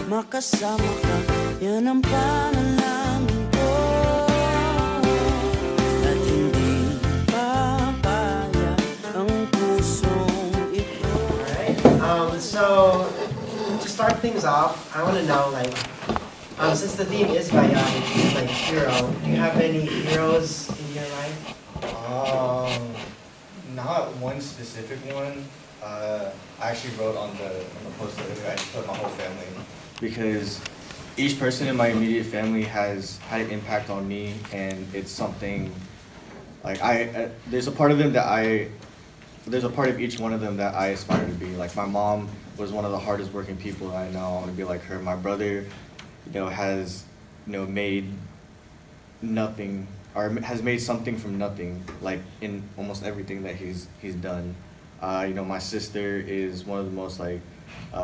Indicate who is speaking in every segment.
Speaker 1: makasama ka, yan ang panalangin ko. At hindi papaya ang pusong ito.
Speaker 2: Alright, so to start things off, I want to know, like, since the theme is BAYANI, like hero, do you have any heroes in your life?
Speaker 3: Not one specific one. I actually wrote on the poster that I just put my whole family, because each person in my immediate family has had an impact on me, and it's something like there's a part of them that there's a part of each one of them that I aspire to be. Like my mom was one of the hardest working people I know. I want to be like her. My brother, has made nothing, or has made something from nothing, like in almost everything that he's done. My sister is one of the most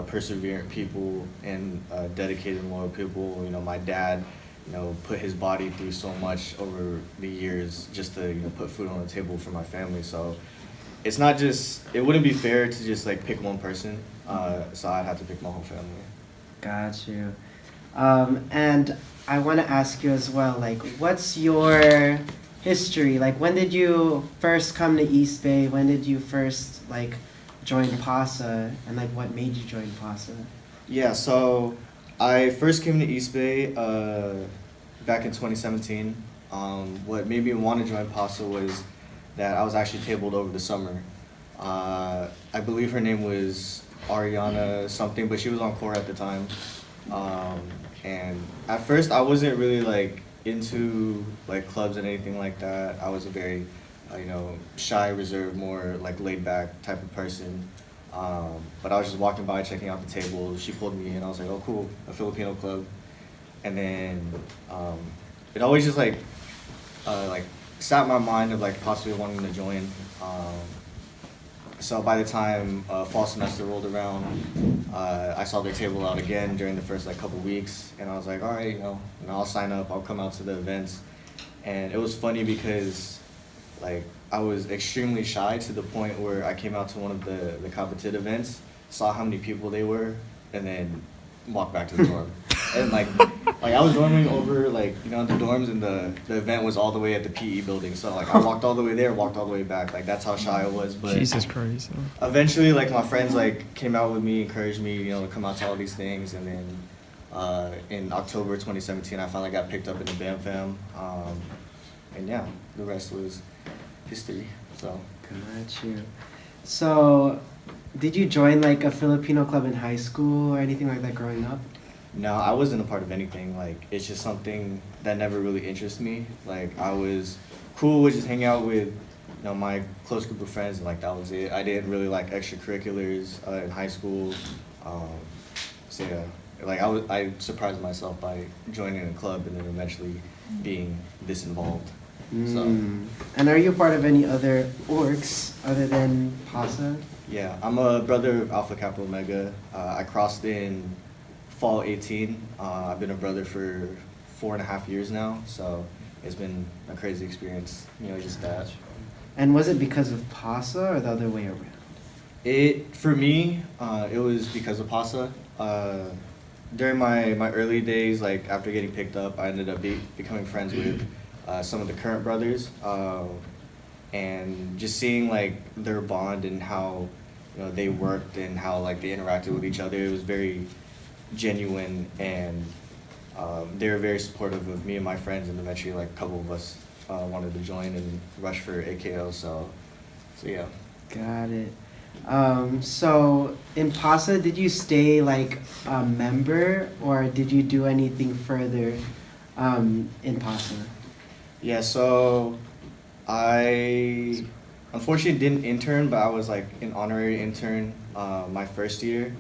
Speaker 3: perseverant people and dedicated and loyal people. My dad, put his body through so much over the years just to put food on the table for my family. So it's not just, it wouldn't be fair to just pick one person. So I'd have to pick my whole family.
Speaker 2: Got you. And I want to ask you as well, what's your history? When did you first come to East Bay? When did you first join Pasa? And what made you join Pasa?
Speaker 3: Yeah, so I first came to East Bay back in 2017. What made me want to join Pasa was that I was actually tabled over the summer. I believe her name was Ariana something, but she was on core at the time. And at first I wasn't really into clubs and anything like that. I was a very shy, reserved, more laid back type of person. But I was just walking by, checking out the table. She pulled me in. I was like, oh cool, a Filipino club. And then it always just sat in my mind of possibly wanting to join. So by the time fall semester rolled around, I saw their table out again during the first couple weeks, and I was like, all right, I'll sign up, I'll come out to the events. And it was funny because I was extremely shy to the point where I came out to one of the competitive events, saw how many people they were, and then walked back to the dorm. And I was dorming over the dorms, and the event was all the way at the PE building. So I walked all the way there, walked all the way back. That's how shy I was. But
Speaker 4: Jesus Christ.
Speaker 3: eventually my friends came out with me, encouraged me, to come out to all these things. And then in October 2017, I finally got picked up in the BAM fam. And yeah, the rest was history. So
Speaker 2: Got you. So did you join a Filipino club in high school or anything like that growing up?
Speaker 3: no, I wasn't a part of anything. It's just something that never really interested me. I was cool with just hanging out with my close group of friends, and that was it. I didn't really like extracurriculars in high school. So yeah, I surprised myself by joining a club and then eventually being this involved. So
Speaker 2: And are you part of any other orgs other than Pasa?
Speaker 3: yeah, I'm a brother of Alpha Kappa Omega. I crossed in fall 18. I've been a brother for 4.5 years now, so it's been a crazy experience, just that.
Speaker 2: And was it because of Pasa or the other way around?
Speaker 3: For me, it was because of Pasa. During my early days, after getting picked up, I ended up becoming friends with some of the current brothers, and just seeing their bond and how they worked and how they interacted with each other. It was very genuine, and they were very supportive of me and my friends, and eventually a couple of us wanted to join and rush for AKO. So yeah.
Speaker 2: Got it. So in Pasa, did you stay a member or did you do anything further in Pasa?
Speaker 3: Yeah, so I unfortunately didn't intern, but I was an honorary intern my first year.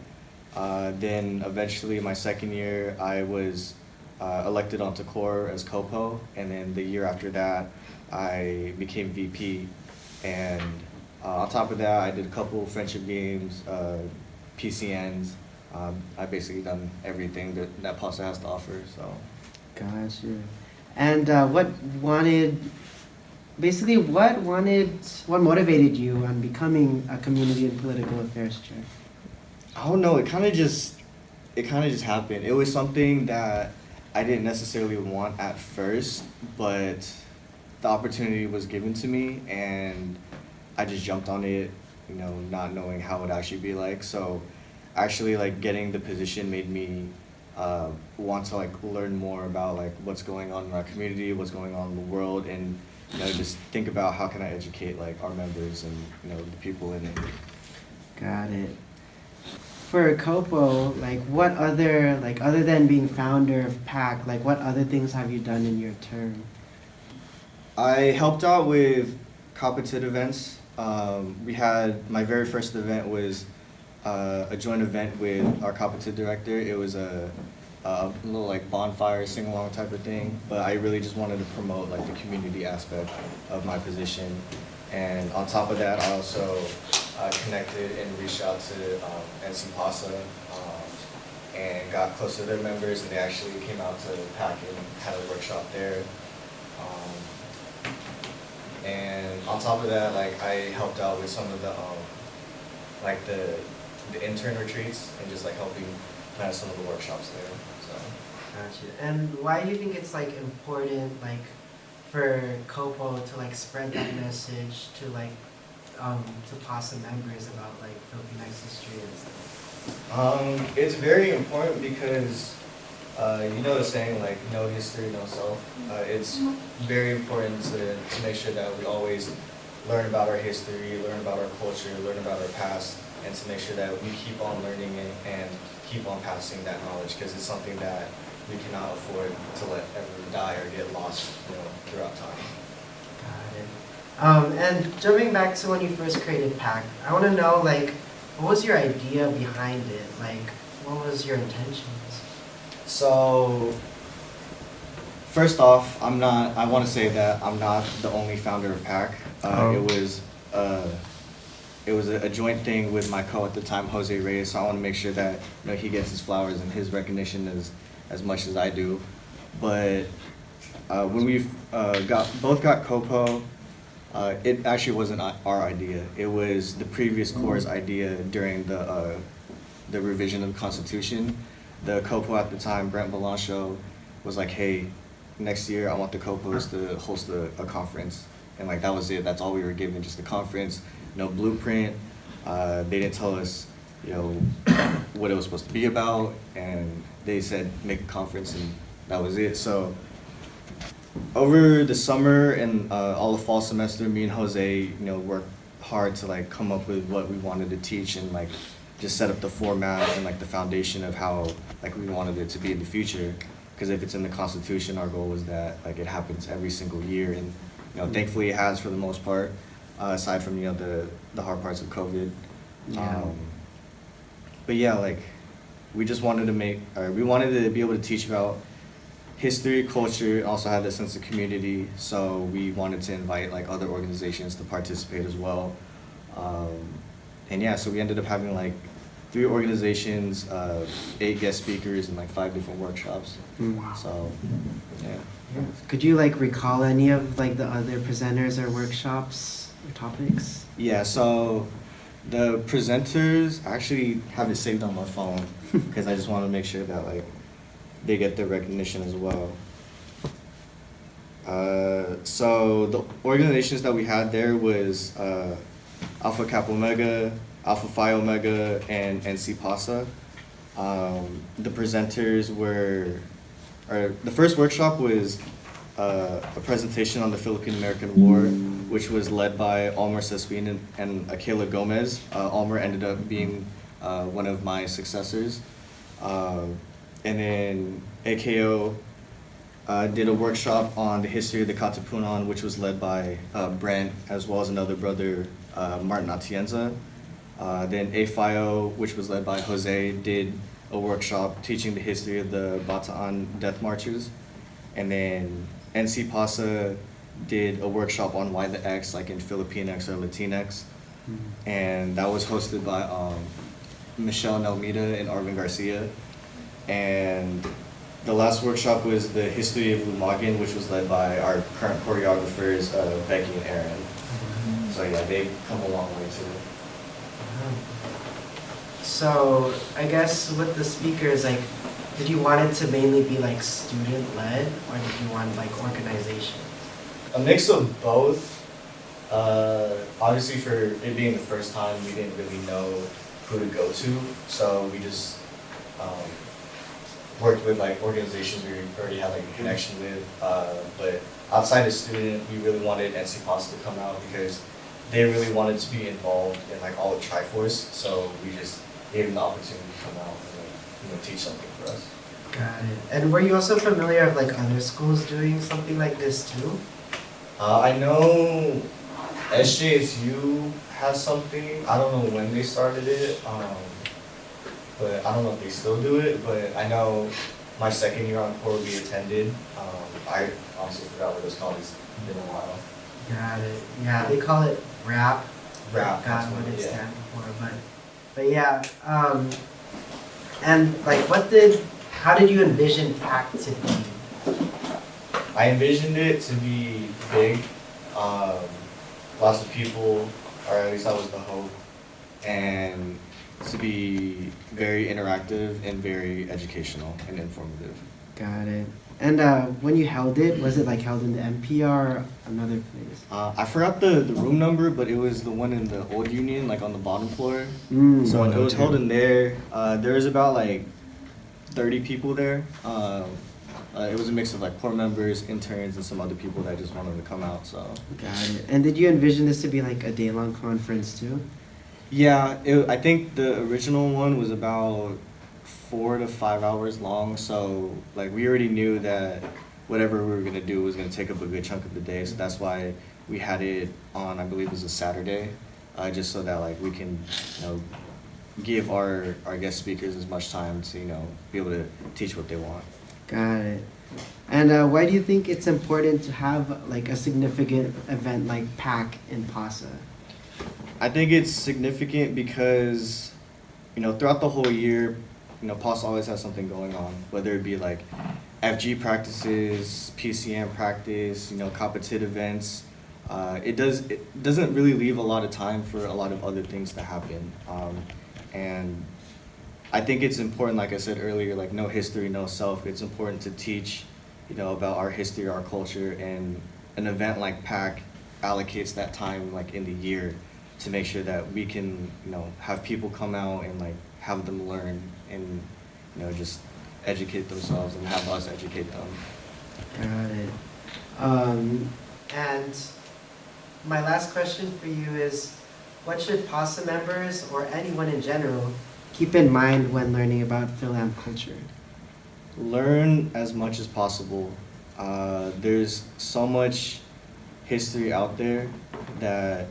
Speaker 3: Then eventually my second year, I was elected onto core as CoPo, and then the year after that, I became VP. And on top of that, I did a couple friendship games, PCNs. I basically done everything that Pasa has to offer. So.
Speaker 2: Gotcha. And what motivated you on becoming a community and political affairs chair?
Speaker 3: I don't know. It kind of just it kind of just happened. It was something that I didn't necessarily want at first, but the opportunity was given to me, and I just jumped on it, you know, not knowing how it would actually be like. So actually, like, getting the position made me want to, like, learn more about, like, what's going on in our community, what's going on in the world, and, you know, just think about how can I educate, like, our members and, you know, the people in it.
Speaker 2: Got it. For CoPo, like, what other, like, other than being founder of PACC, like, what other things have you done in your term?
Speaker 3: I helped out with competitive events. We had, my very first event was a joint event with our competitive director. It was a little, like, bonfire, sing-along type of thing, but I really just wanted to promote, like, the community aspect of my position. And on top of that, I also connected and reached out to NC Pasa and got close to their members, and they actually came out to PACC and had a workshop there. And on top of that, like, I helped out with some of the like the intern retreats and just, like, helping plan some of the workshops there. So.
Speaker 2: Gotcha. And why do you think it's, like, important, like, for CoPo to, like, spread that message to, like, to PASA members about, like, Filipino history and stuff?
Speaker 3: It's very important because you know the saying, like, no history, no self. It's very important to make sure that we always learn about our history, learn about our culture, learn about our past, and to make sure that we keep on learning it and keep on passing that knowledge, because it's something that we cannot afford to let ever die or get lost, you know, throughout time.
Speaker 2: Got it. And jumping back to when you first created PACC, I want to know, like, what was your idea behind it? Like, what was your intentions?
Speaker 3: So, first off, I want to say that I'm not the only founder of PACC. It was a joint thing with my co at the time, Jose Reyes, so I want to make sure that, you know, he gets his flowers and his recognition as much as I do. But when we both got CoPo, it actually wasn't our idea. It was the previous core's idea during the revision of the Constitution. The CoPo at the time, Brent Belancho, was like, hey, next year I want the CoPos to host a conference. And, like, that was it. That's all we were given, just a conference, no blueprint. They didn't tell us, you know, what it was supposed to be about. And they said, make a conference, and that was it. So over the summer and all the fall semester, me and Jose, you know, worked hard to, like, come up with what we wanted to teach and, like, just set up the format and, like, the foundation of how, like, we wanted it to be in the future. Because if it's in the Constitution, our goal was that, like, it happens every single year, and, you know, thankfully it has for the most part, aside from, you know, the hard parts of COVID.
Speaker 2: Yeah.
Speaker 3: But yeah, like, we just wanted to we wanted to be able to teach about history, culture, also have that sense of community. So we wanted to invite, like, other organizations to participate as well. And yeah, so we ended up having, like, 3 organizations, 8 guest speakers, and, like, 5 different workshops.
Speaker 2: Wow.
Speaker 3: So, yeah.
Speaker 2: Could you, like, recall any of, like, the other presenters or workshops or topics?
Speaker 3: Yeah, so the presenters, I actually have it saved on my phone because I just want to make sure that, like, they get their recognition as well. So the organizations that we had there was Alpha Kappa Omega, Alpha Phi Omega, and NC Pasa. The presenters were, the first workshop was a presentation on the Philippine-American War, which was led by Almer Cespin and Akela Gomez. Almer ended up being one of my successors. And then AKO did a workshop on the history of the Katipunan, which was led by Brent, as well as another brother, Martin Atienza. Then AFIO, which was led by Jose, did a workshop teaching the history of the Bataan death marches. And then NC Pasa did a workshop on why the X, like in Filipinx or Latinx. Mm-hmm. And that was hosted by Michelle Nelmida and Arvin Garcia. And the last workshop was the history of Lumagan, which was led by our current choreographers, Becky and Aaron. Mm-hmm. So yeah, they've come a long way too.
Speaker 2: So I guess with the speakers, like, did you want it to mainly be like student-led, or did you want like organization?
Speaker 3: A mix of both. Obviously, for it being the first time, we didn't really know who to go to, so we just worked with like organizations we already had like a connection with. But outside of student, we really wanted NC Pasa to come out because they really wanted to be involved in like all of Triforce. So we just gave them the opportunity to come out and like, teach something for us.
Speaker 2: Got it. And were you also familiar with like other schools doing something like this too?
Speaker 3: I know SJSU has something. I don't know when they started it, but I don't know if they still do it. But I know my second year on core we attended. I honestly forgot what it was called. It's been a while.
Speaker 2: Got it. Yeah, they call it RAP.
Speaker 3: RAP.
Speaker 2: Forgot what it stands for, but yeah. And like, how did you envision PACC to be?
Speaker 3: I envisioned it to be big, lots of people, or at least that was the hope, and to be very interactive and very educational and informative.
Speaker 2: Got it. And when you held it, was it like held in the NPR or another place?
Speaker 3: I forgot the room number, but it was the one in the old Union, like on the bottom floor. So it was held in there. There was about like 30 people there. It was a mix of like core members, interns, and some other people that just wanted to come out. So.
Speaker 2: Got it. And did you envision this to be like a day-long conference too?
Speaker 3: Yeah, I think the original one was about 4 to 5 hours long. So like we already knew that whatever we were gonna do was gonna take up a good chunk of the day. So that's why we had it on, I believe it was a Saturday, just so that like we can, give our guest speakers as much time to be able to teach what they want.
Speaker 2: Got it. And why do you think it's important to have like a significant event like PACC in Pasa?
Speaker 3: I think it's significant because, throughout the whole year, Pasa always has something going on, whether it be like FG practices, PCM practice, competitive events. It doesn't really leave a lot of time for a lot of other things to happen. And I think it's important, like I said earlier, like no history, no self. It's important to teach, about our history, our culture, and an event like PACC allocates that time like in the year to make sure that we can, have people come out and like have them learn and, just educate themselves and have us educate them.
Speaker 2: Got it. And my last question for you is, what should PASA members or anyone in general keep in mind when learning about Phil-Am culture?
Speaker 3: Learn as much as possible. There's so much history out there that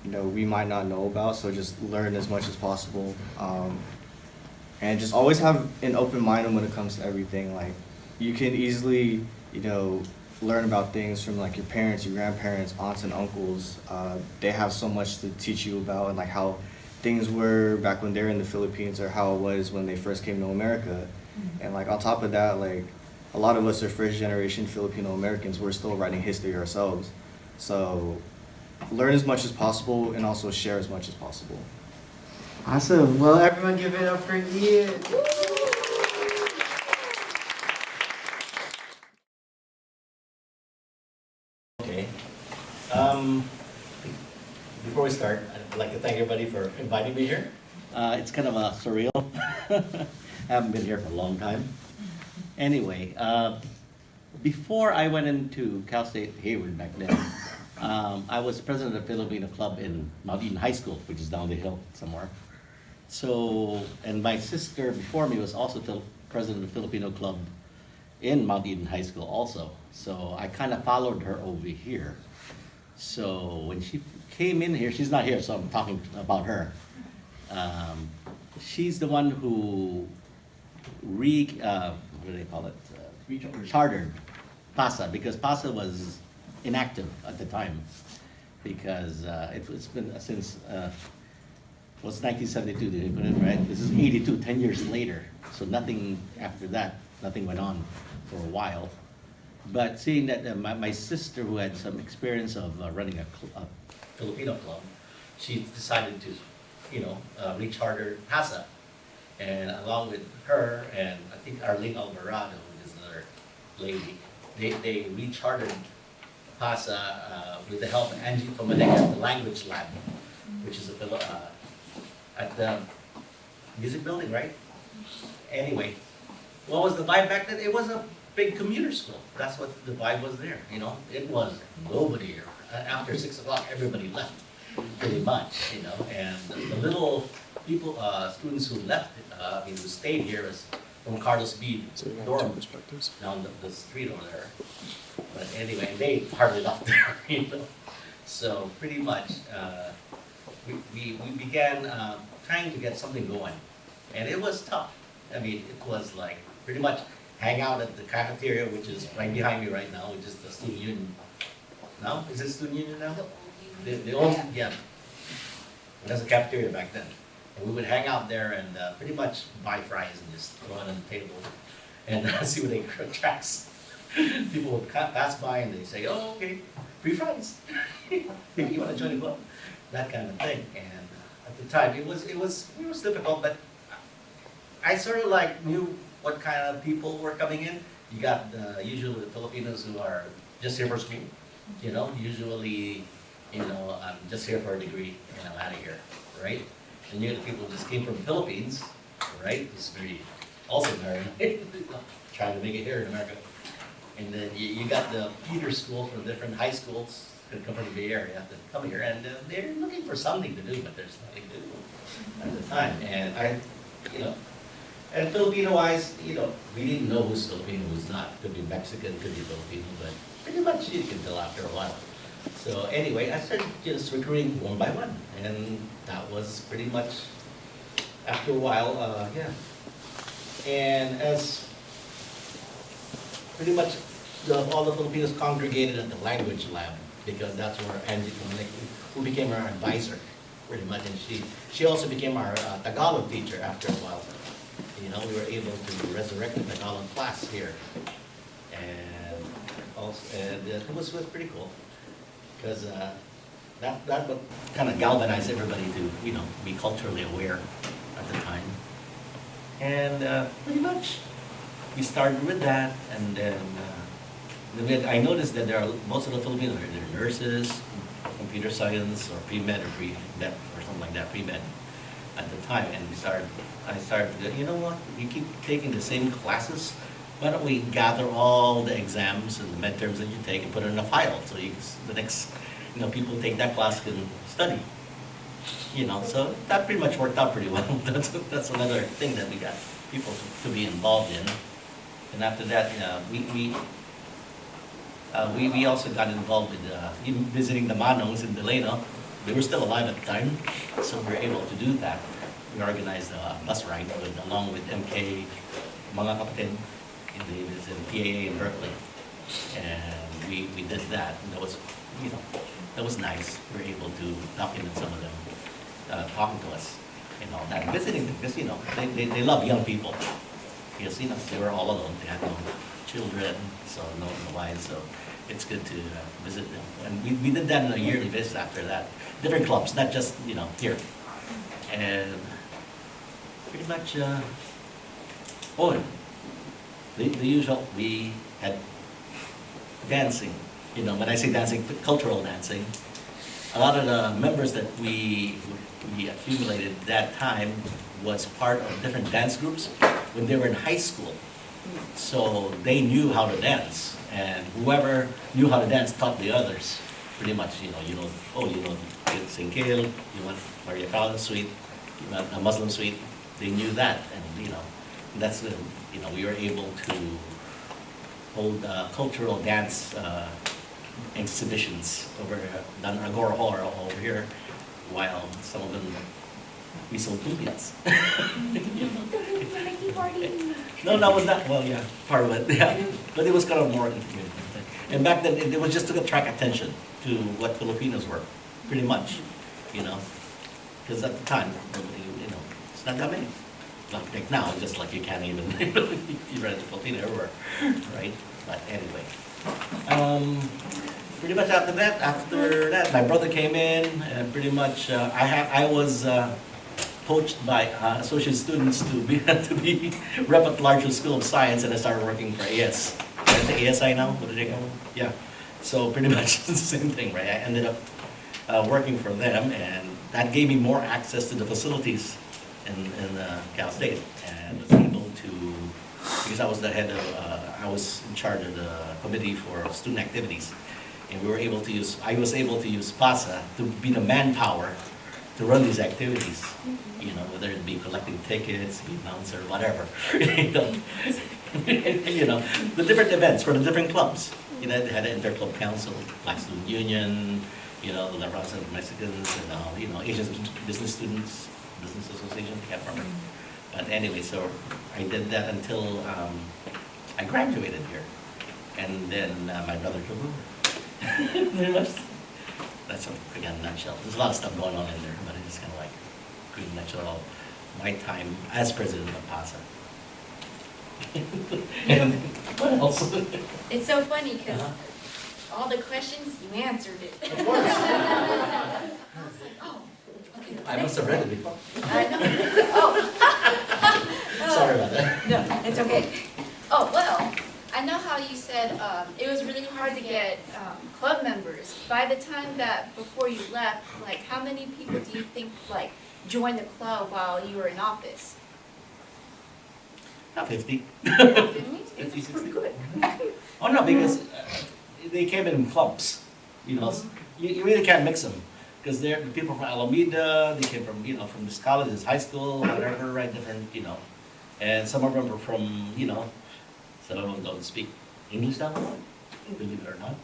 Speaker 3: we might not know about, so just learn as much as possible. And just always have an open mind when it comes to everything. Like you can easily, learn about things from like your parents, your grandparents, aunts and uncles. They have so much to teach you about and like how things were back when they were in the Philippines or how it was when they first came to America. And like on top of that, like a lot of us are first generation Filipino Americans. We're still writing history ourselves. So learn as much as possible and also share as much as possible.
Speaker 2: Awesome. Well, everyone give it up for Ian.
Speaker 4: Okay. Before we start, I'd like to thank everybody for inviting me here. It's kind of surreal. I haven't been here for a long time. Anyway, before I went into Cal State Hayward back then, I was president of the Filipino Club in Mount Eden High School, which is down the hill somewhere. So, and my sister before me was also president of the Filipino Club in Mount Eden High School also. So I kind of followed her over here. So when she came in here, she's not here, so I'm talking about her. She's the one who what do they call it? Chartered Pasa, because Pasa was inactive at the time, because it's been since, what's 1972, did you put it right? This is 82, 10 years later. So nothing after that, nothing went on for a while. But seeing that my sister, who had some experience of running a Filipino club, she decided to, recharter Pasa. And along with her and I think Arlene Alvarado, which is another lady, they rechartered Pasa with the help of Angie Tomanek at the Language Lab, which is at the music building, right? Anyway, what was the vibe back then? It was a big commuter school. That's what the vibe was there, you know? It was nobody here. After 6 o'clock, everybody left, pretty much, you know? And the little people, students who left, who stayed here is from Carlos B. dorm down the street over there. But anyway, they hardly left there, you know? So pretty much, we began trying to get something going. And it was tough. I mean, it was like pretty much hang out at the cafeteria, which is right behind me right now, which is the student union. Now? Is it student union now? The old, yeah. There's a cafeteria back then. And we would hang out there and pretty much buy fries and just throw it on the table and see what they attracts. People would pass by and they say, oh, okay, free fries. You want to join the club? That kind of thing. And at the time, it was difficult, but I sort of like knew what kind of people were coming in. You got usually the Filipinos who are just here for school, you know, usually, you know, I'm just here for a degree and I'm out of here, right? And you had people who just came from the Philippines, right? It's very also married, trying to make it here in America. And then you got the feeder school from different high schools that come from the Bay Area that come here, and they're looking for something to do, but there's nothing to do at the time. And I, you know, and Filipino-wise, you know, we didn't know who's Filipino, who's not. Could be Mexican, could be Filipino, but pretty much you can tell after a while. So anyway, I started just recruiting one by one, and that was pretty much after a while, yeah. And as pretty much all the Filipinos congregated at the language lab, because that's where Angie Tomanek, who became our advisor, pretty much, and she also became our Tagalog teacher after a while. You know, we were able to resurrect the Tagalog class here, and also, and it was pretty cool, because that would kind of galvanize everybody to, you know, be culturally aware at the time. And pretty much we started with that, and then I noticed that there are most of the Filipinos, they're nurses, computer science, or pre-med or pre-med or something like that, pre-med at the time. And I started, you know what, you keep taking the same classes, why don't we gather all the exams and the midterms that you take and put it in a file, so the next, you know, people take that class can study. You know, so that pretty much worked out pretty well. That's another thing that we got people to be involved in. And after that, we also got involved with even visiting the Manongs in Delano. They were still alive at the time, so we were able to do that. We organized a bus ride along with MK, mga kapatid, in PAA in Berkeley. And we did that, and that was, you know, that was nice. We were able to document some of them talking to us and all that. Visiting them, because, you know, they love young people. Because, you know, they were all alone. They had no children, so no wives, so it's good to visit them. And we did that in a yearly visit after that. Different clubs, not just, you know, here. And pretty much, the usual, we had dancing. You know, when I say dancing, cultural dancing. A lot of the members that we accumulated that time was part of different dance groups when they were in high school. So they knew how to dance, and whoever knew how to dance taught the others. Pretty much, you know, Singkil, you want Maria Callas suite, you want a Muslim suite. They knew that, and, you know, that's when, you know, we were able to hold cultural dance exhibitions done Agora Hall over here, while some of them we sold lumpias. No, that was not, well, yeah, part of it, yeah. But it was kind of more intimate. And back then, it was just to attract attention to what Filipinos were, pretty much, you know. Because at the time, you know, it's not that many. Like now, it's just like you can't even, you run into Filipino everywhere, right? But anyway. Pretty much after that, my brother came in, and pretty much I was poached by associate students to be to be rep at larger School of Science, and I started working for AS. I think ASI now. What did they go? Yeah. So pretty much it's the same thing, right? I ended up working for them, and that gave me more access to the facilities in Cal State, and was able to, because I was the head of, I was in charge of the committee for student activities, and we were able to use, I was able to use Pasa to be the manpower to run these activities, you know, whether it be collecting tickets, be announcer, whatever, you know, you know, the different events for the different clubs. You know, they had an inter-club council, Black Student Union, you know, the La Raza of Mexicans, and you know, Asian business students, business association, I can't remember. But anyway, so I did that until I graduated here, and then my brother took over. Pretty much. That's again, in a nutshell. There's a lot of stuff going on in there, but it's kind of like, in a nutshell, my time as president of PASA. And what else?
Speaker 5: It's so funny because all the questions, you answered it.
Speaker 4: Of course.
Speaker 5: I was like, oh, okay.
Speaker 4: I must have read it before.
Speaker 5: I know. Oh.
Speaker 4: Sorry about that.
Speaker 5: No, it's okay. Oh, well, I know how you said it was really hard to get club members. By the time that before you left, like how many people do you think like joined the club while you were in office?
Speaker 4: Not 50.
Speaker 5: 50,
Speaker 4: 60.
Speaker 5: good.
Speaker 4: Oh no, because they came in clumps. You know, you really can't mix them because they're the people from Alameda. They came from, you know, from this college, this high school, whatever, right? Different, you know, and some of them are from, you know, some of them don't speak English that well, believe it or not.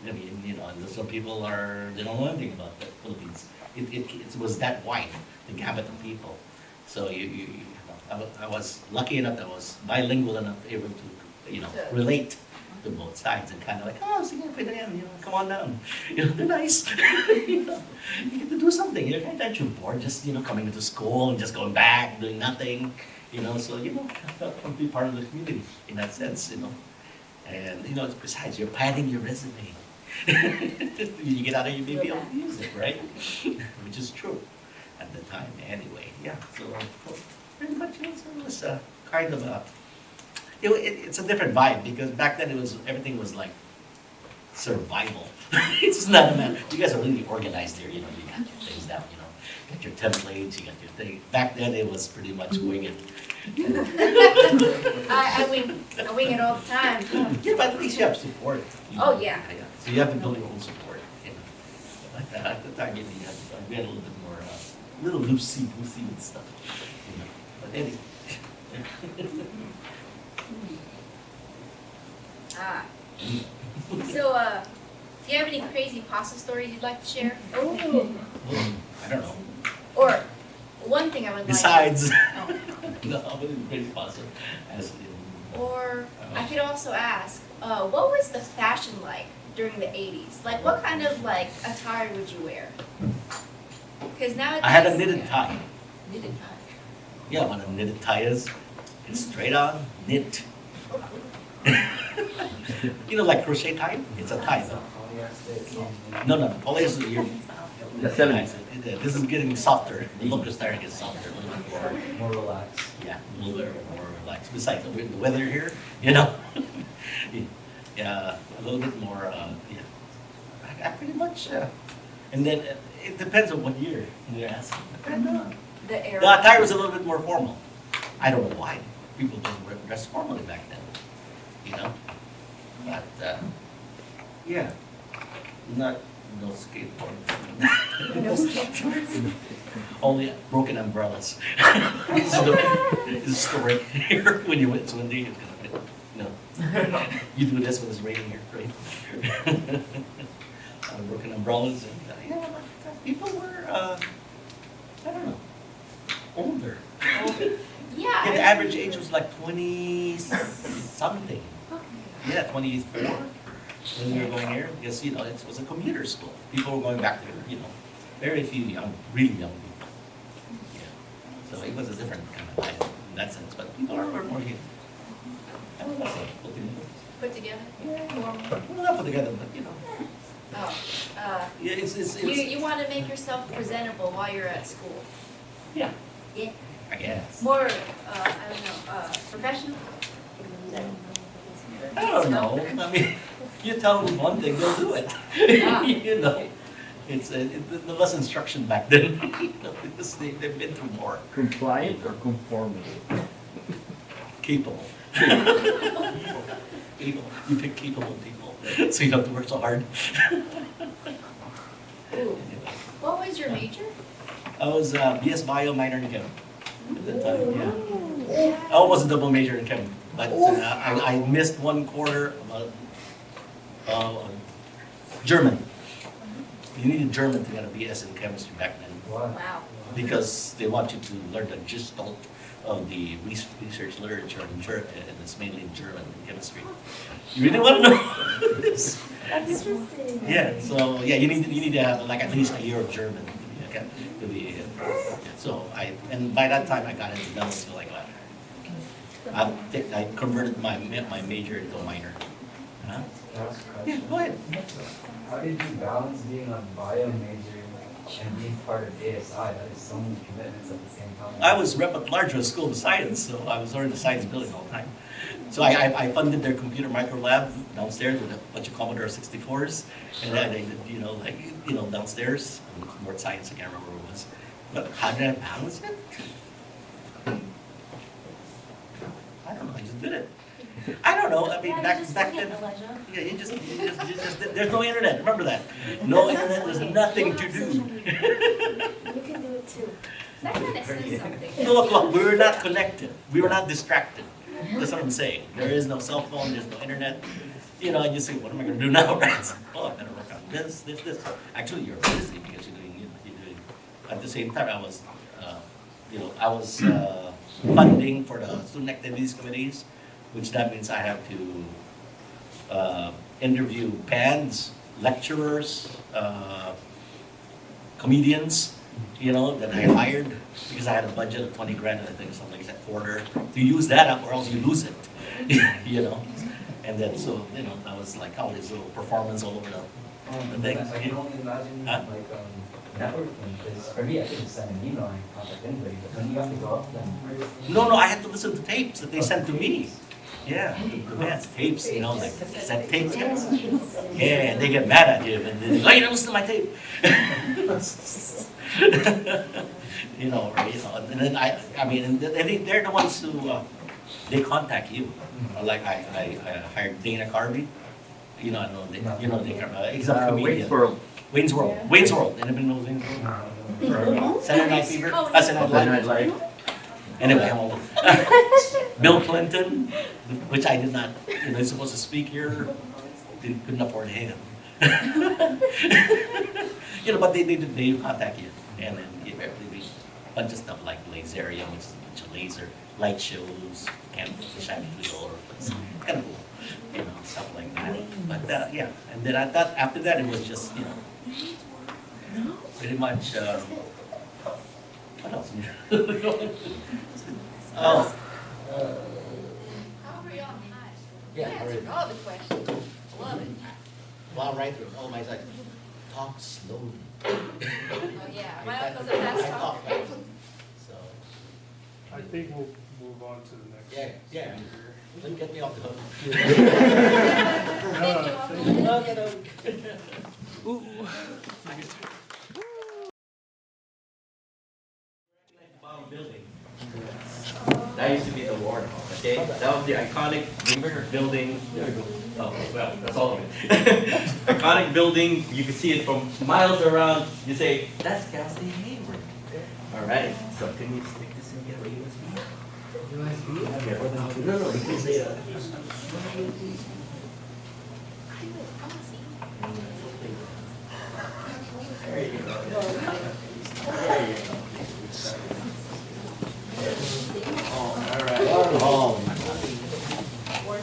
Speaker 4: I mean, you know, and some people they don't know anything about the Philippines. It was that wide, the gamut of people. So you know, I was lucky enough that I was bilingual enough, able to, you know, relate to both sides and kind of like, oh, sige, pwede yan, you know, come on down. You know, they're nice. You know, you get to do something. You're kind of bored just, you know, coming to school and just going back, doing nothing. You know, so, you know, I felt to be part of the community in that sense, you know. And, you know, besides, you're padding your resume. You get out of your maybe able to use it, right? Which is true at the time anyway. Yeah, so pretty much it was kind of a, it's a different vibe because back then everything was like survival. It's not a matter, you guys are really organized here, you know, you got your things down, you know, got your templates, you got your thing. Back then it was pretty much wing it.
Speaker 5: I wing it all the time.
Speaker 4: Yeah, but at least you have support. You know.
Speaker 5: Oh, yeah.
Speaker 4: So you have to build your own support. You know. Like that, at the time, you had we had a little bit more, little loosey with stuff. You know. But anyway.
Speaker 5: So, do you have any crazy pasta stories you'd like to share?
Speaker 4: I don't know.
Speaker 5: Or one thing I would
Speaker 4: Besides,
Speaker 5: like.
Speaker 4: no, I wouldn't crazy pasta. As in,
Speaker 5: Or I could also ask, what was the fashion like during the 80s? Like, what kind of like attire would you wear? Because nowadays
Speaker 4: I had a knitted tie.
Speaker 5: Knitted tie.
Speaker 4: Yeah, what a knitted tie is. It's straight on knit. You know, like crochet tie? It's a tie though. No, polyester. The 70s. This is getting softer. The look is starting to get softer. A little bit
Speaker 3: More relaxed.
Speaker 4: Yeah, a little bit more relaxed. Besides the weather here, you know. Yeah, a little bit more. Yeah, I pretty much. And then it depends on what year you're asking.
Speaker 5: The era.
Speaker 4: The attire was a little bit more formal. I don't know why people didn't dress formally back then. You know, but yeah, no skateboards.
Speaker 5: No skateboards.
Speaker 4: Only broken umbrellas. This is the right here when you went. So one day it's gonna no. You do this when it's raining here, right? Broken umbrellas and yeah, but people were I don't know, older.
Speaker 5: Yeah.
Speaker 4: Yeah, the average age was like 20 something. Yeah, 24 when we were going here because you know it was a commuter school. People were going back there, you know, very few really young people. Yeah. So it was a different kind of life in that sense, but people are more here. I don't know,
Speaker 5: Put together.
Speaker 4: Yeah, well, not put together, but you know.
Speaker 5: Oh,
Speaker 4: Yeah, it's
Speaker 5: you want to make yourself presentable while you're at school.
Speaker 4: yeah.
Speaker 5: Yeah.
Speaker 4: I guess.
Speaker 5: More, I don't know, professional?
Speaker 4: I don't know. I mean, you tell them one thing, they'll do it. You know, there was instruction back then. Because they've been through more.
Speaker 6: Compliant or conforming?
Speaker 4: Capable. People. You pick capable people, so you don't have to work so hard.
Speaker 5: Ooh. What was your major?
Speaker 4: I was BS Bio minor in Chem at that time, yeah. I was a double major in Chem, but I missed one quarter of German. You needed German to get a BS in chemistry back then,
Speaker 5: Wow.
Speaker 4: because they want you to learn the gestalt of the research literature, and it's mainly in German in chemistry. You really want to know this?
Speaker 5: That's interesting.
Speaker 4: Yeah, so yeah, you need to have like at least a year of German to be so and by that time I got into medical school like that. I converted my major into a minor. Huh? Yeah, go ahead.
Speaker 6: How did you balance being a bio major and being part of ASI? That is so many commitments at the same time.
Speaker 4: I was rep at large of the School of Science, so I was already in the science building all the time. So I funded their computer micro lab downstairs with a bunch of Commodore 64s, and then they did, downstairs, more science, I can't remember what it was. But how did I balance it? I don't know, I just did it. I don't know, I mean, back then, yeah, you just there's no internet, remember that. No internet, there's nothing to do.
Speaker 5: You can do it too. That kind of says something.
Speaker 4: Look, we were not connected, we were not distracted. That's what I'm saying. There is no cell phone, there's no internet. You know, and you say, what am I going to do now? Right? Oh, I got to work on this. Actually, you're busy because you're doing. At the same time, I was funding for the student activities committees, which that means I have to interview PANs, lecturers, comedians, that I hired because I had a budget of 20 grand, and I think something like that quarter to use that up, or else you lose it, And then so that was like all these little performance all over the thing.
Speaker 6: I can only imagine networking, because for me I could just send an email and contact anybody, but when you have to go up then.
Speaker 4: No, I had to listen to tapes that they sent to me. Yeah, the bands, tapes, like cassette tapes. Yeah, and they get mad at you, and they're like, you don't listen to my tape. And then I mean, they're the ones who, they contact you. Like I hired Dana Carvey. I know, he's a comedian. Wayne's World. Anybody knows Wayne's World? Saturday Night Fever? Saturday Night Live. Anyway, I'm old. Bill Clinton, which I did not, he's supposed to speak here, couldn't afford him. But they contact you, and then give everything, a bunch of stuff like Laserium, which is a bunch of laser light shows, and shiny all over the place. It's kind of cool, stuff like that. But yeah, and then I thought after that it was just, pretty much. What else? Oh.
Speaker 5: How are you on time?
Speaker 4: Yeah,
Speaker 5: You answered all the questions. Love it.
Speaker 4: Well, right through. Oh my God. Talk slowly.
Speaker 5: Oh, yeah. My uncle's a fast
Speaker 4: I talk
Speaker 5: talker.
Speaker 4: fast. So.
Speaker 7: I think we'll move on to the next.
Speaker 4: Yeah. Don't get me off the hook. Building. That used to be the Ward Hall, okay? That was the iconic building. There we go. Oh, well, that's all of it. Iconic building, you can see it from miles around. You say, that's Cassie Hayward. All right, so can you stick this in here? USB? No, you can say that. There you go. There you go.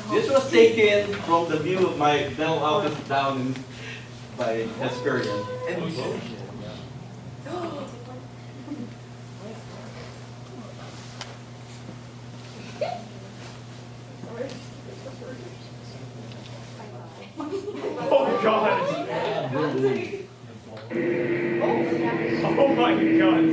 Speaker 4: This was taken from the view of my dental office down by Hxstorian.
Speaker 7: Oh God! Oh my God!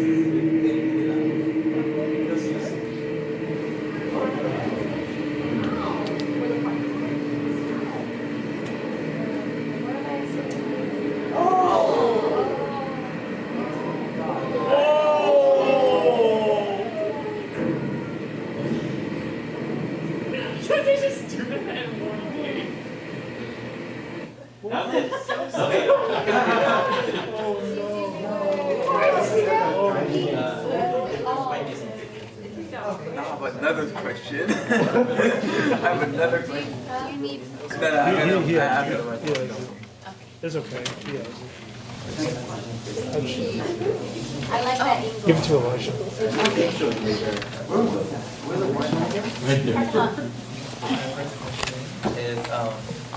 Speaker 4: Now this. Okay.
Speaker 8: Now I have another question. I have another question.
Speaker 5: You need,
Speaker 7: It's okay, yeah.
Speaker 5: I like that angle.
Speaker 7: Give it to Elijah.
Speaker 9: Is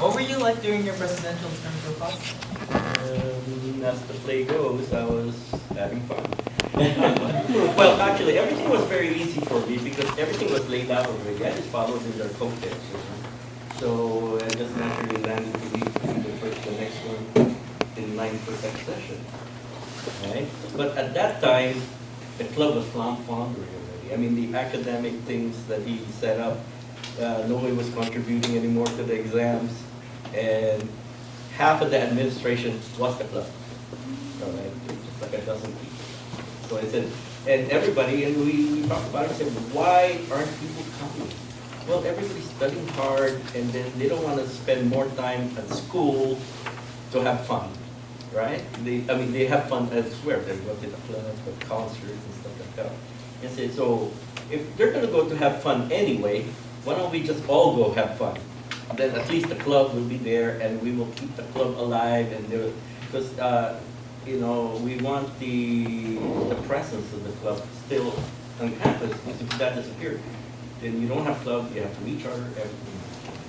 Speaker 9: what were you like during your presidential term for Pasa?
Speaker 4: As the play goes, I was having fun. Well, actually, everything was very easy for me because everything was laid out already. I just followed in their coattails. So I just naturally landed to be the next one in line for succession. Right? But at that time, the club was floundering already. I mean, the academic things that he set up, nobody was contributing anymore to the exams, and half of the administration was the club. So, right? Just like a dozen people. So I said, and everybody, and we talked about it, I said, why aren't people coming? Well, everybody's studying hard, and then they don't want to spend more time at school to have fun, right? They have fun elsewhere. They go to the clubs, the concerts, and stuff like that. I said, so if they're going to go to have fun anyway, why don't we just all go have fun? Then at least the club will be there, and we will keep the club alive, and because we want the presence of the club still on campus. Because if that disappeared, then you don't have club, you have to recharter everything.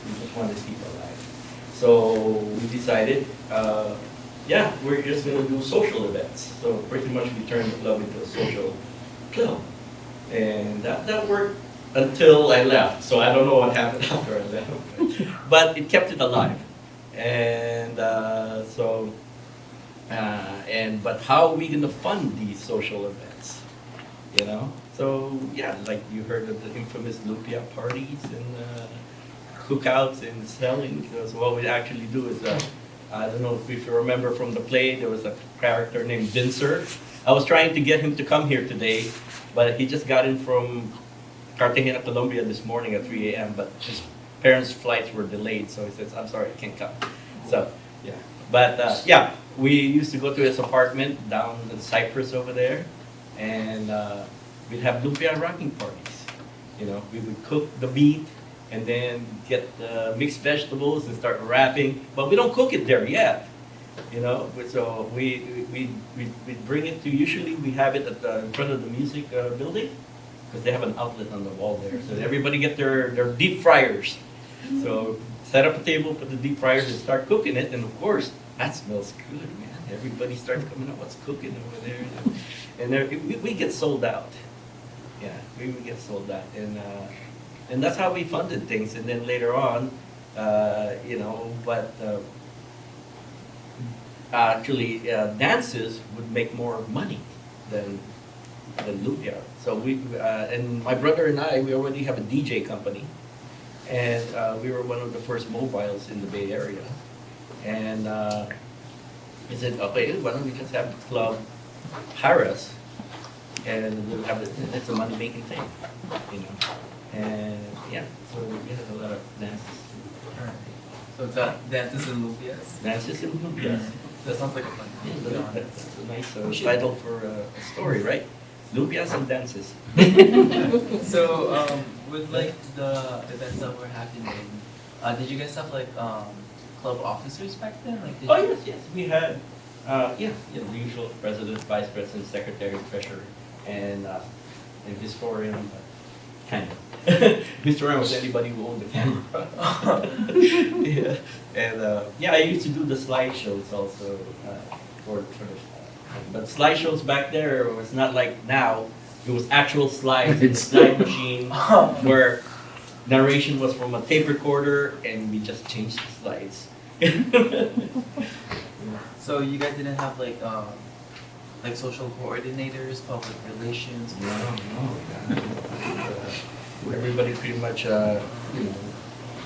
Speaker 4: We just want to keep it alive. So we decided, we're just going to do social events. So pretty much we turned the club into a social club, and that worked until I left. So I don't know what happened after I left, but it kept it alive. And but how are we going to fund these social events? So yeah, like you heard of the infamous lumpia parties and cookouts and selling. So what we actually do is, I don't know if you remember from the play, there was a character named Vincer. I was trying to get him to come here today, but he just got in from Cartagena, Colombia this morning at 3 a.m., but his parents' flights were delayed, so he says, I'm sorry, I can't come. So, yeah. But, we used to go to his apartment down in Cyprus over there, and we'd have lumpia rocking parties. We would cook the meat, and then get the mixed vegetables and start wrapping, but we don't cook it there yet. So we bring it to, usually we have it in front of the music building, because they have an outlet on the wall there. So everybody get their deep fryers. So set up a table, put the deep fryers, and start cooking it. And of course, that smells good, man. Everybody starts coming up, what's cooking over there? And we get sold out. Yeah, we would get sold out. And that's how we funded things. And then later on, actually dances would make more money than lumpia. So and my brother and I, we already have a DJ company, and we were one of the first mobiles in the Bay Area. And he said, okay, why don't we just have the club hire us, and we'll have it's a money-making thing, And yeah, so we had a lot of dances.
Speaker 9: So it's dances and lumpias.
Speaker 4: Dances and lumpias.
Speaker 9: That sounds like a fun.
Speaker 4: Yeah, that's a nice title for a story, right? Lumpias and dances.
Speaker 9: So with like the events that were happening, did you guys have like club officers back then? Like,
Speaker 4: Yes. We had the usual president, vice president, secretary, treasurer, and historian. Kind of. Historian was anybody who owned the camera. Yeah. And I used to do the slideshows also but slideshows back there was not like now. It was actual slides in the slide machine where narration was from a tape recorder, and we just changed the slides.
Speaker 9: So you guys didn't have like social coordinators, public relations?
Speaker 4: No. Everybody pretty much,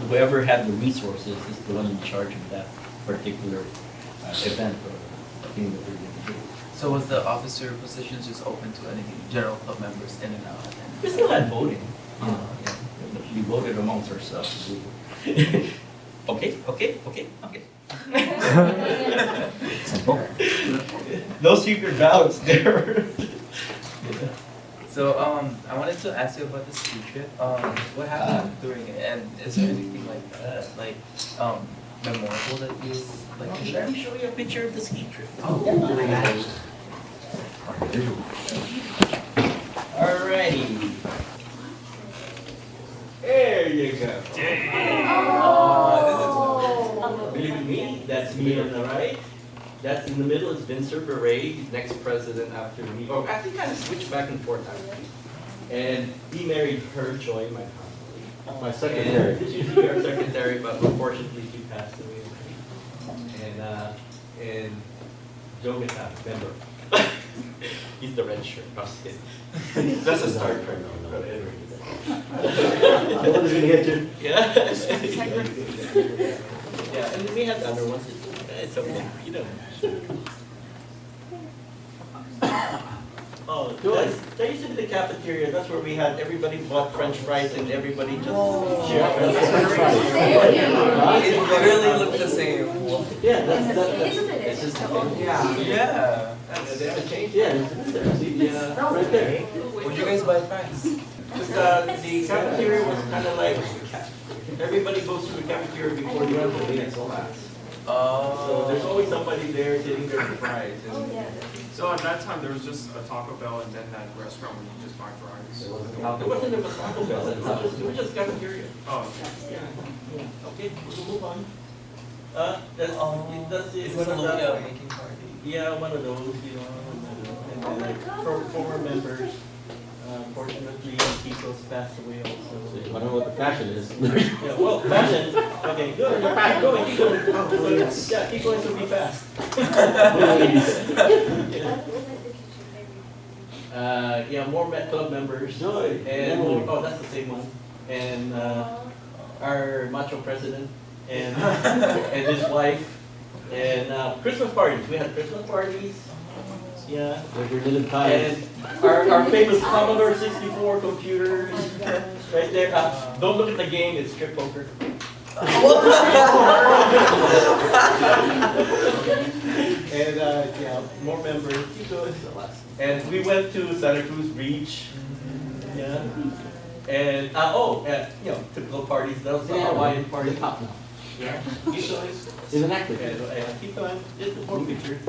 Speaker 4: whoever had the resources is the one in charge of that particular event or thing that we're going to do.
Speaker 9: So was the officer positions just open to any general club members in and out?
Speaker 4: We still had voting. We voted amongst ourselves. Okay. No secret ballots there.
Speaker 9: So I wanted to ask you about the ski trip. What happened during it, and is there anything like memorable that you like to share?
Speaker 4: Let me show you a picture of the ski trip. Alrighty. There you go. Believe me, that's me on the right. That's in the middle is Vincent Beret, next president after me. Oh, I think I switched back and forth actually. And he married her, Joy, my colleague. My secretary. This used to be our secretary, but unfortunately she passed away. And Joe Gata, member. He's the red shirt. I was kidding. That's a start for now. No, no one's gonna hit you. Yeah. Yeah, and we had the other ones. It's okay. You know. Oh, that used to be the cafeteria. That's where we had everybody bought French fries and everybody just shared French fries.
Speaker 9: It literally looks the same.
Speaker 4: Yeah, that's just
Speaker 9: Yeah.
Speaker 4: they haven't changed. Yeah, right there.
Speaker 9: Would you guys buy fries?
Speaker 4: The cafeteria was kind of like everybody goes to the cafeteria before you run to the next class. So there's always somebody there sitting there with fries.
Speaker 7: So at that time, there was just a Taco Bell and then that restaurant where you just buy fries.
Speaker 4: There wasn't a Taco Bell. It was just cafeteria.
Speaker 7: Oh,
Speaker 4: Yeah. Okay, we'll move on. That's
Speaker 9: It's
Speaker 4: one
Speaker 9: a
Speaker 4: of
Speaker 9: luau
Speaker 4: the,
Speaker 9: making party.
Speaker 4: yeah, one of those, you know. And then like former members, unfortunately, Tito's passed away also. I don't know what the fashion is. Yeah, well, fashion, okay, good, you're fast, go, keep going. Yeah, keep going, so be fast. Yeah, more Met Club members. And more, oh, that's the same one. And our macho president and and his wife. And Christmas parties. We had Christmas parties. Yeah. And our famous Commodore 64 computers right there. Don't look at the game, it's strip poker. And yeah, more members. And we went to Santa Cruz Beach. Yeah. And you know, typical parties. That was the Hawaiian party. Yeah. Is an actor. And keep going. Just more pictures.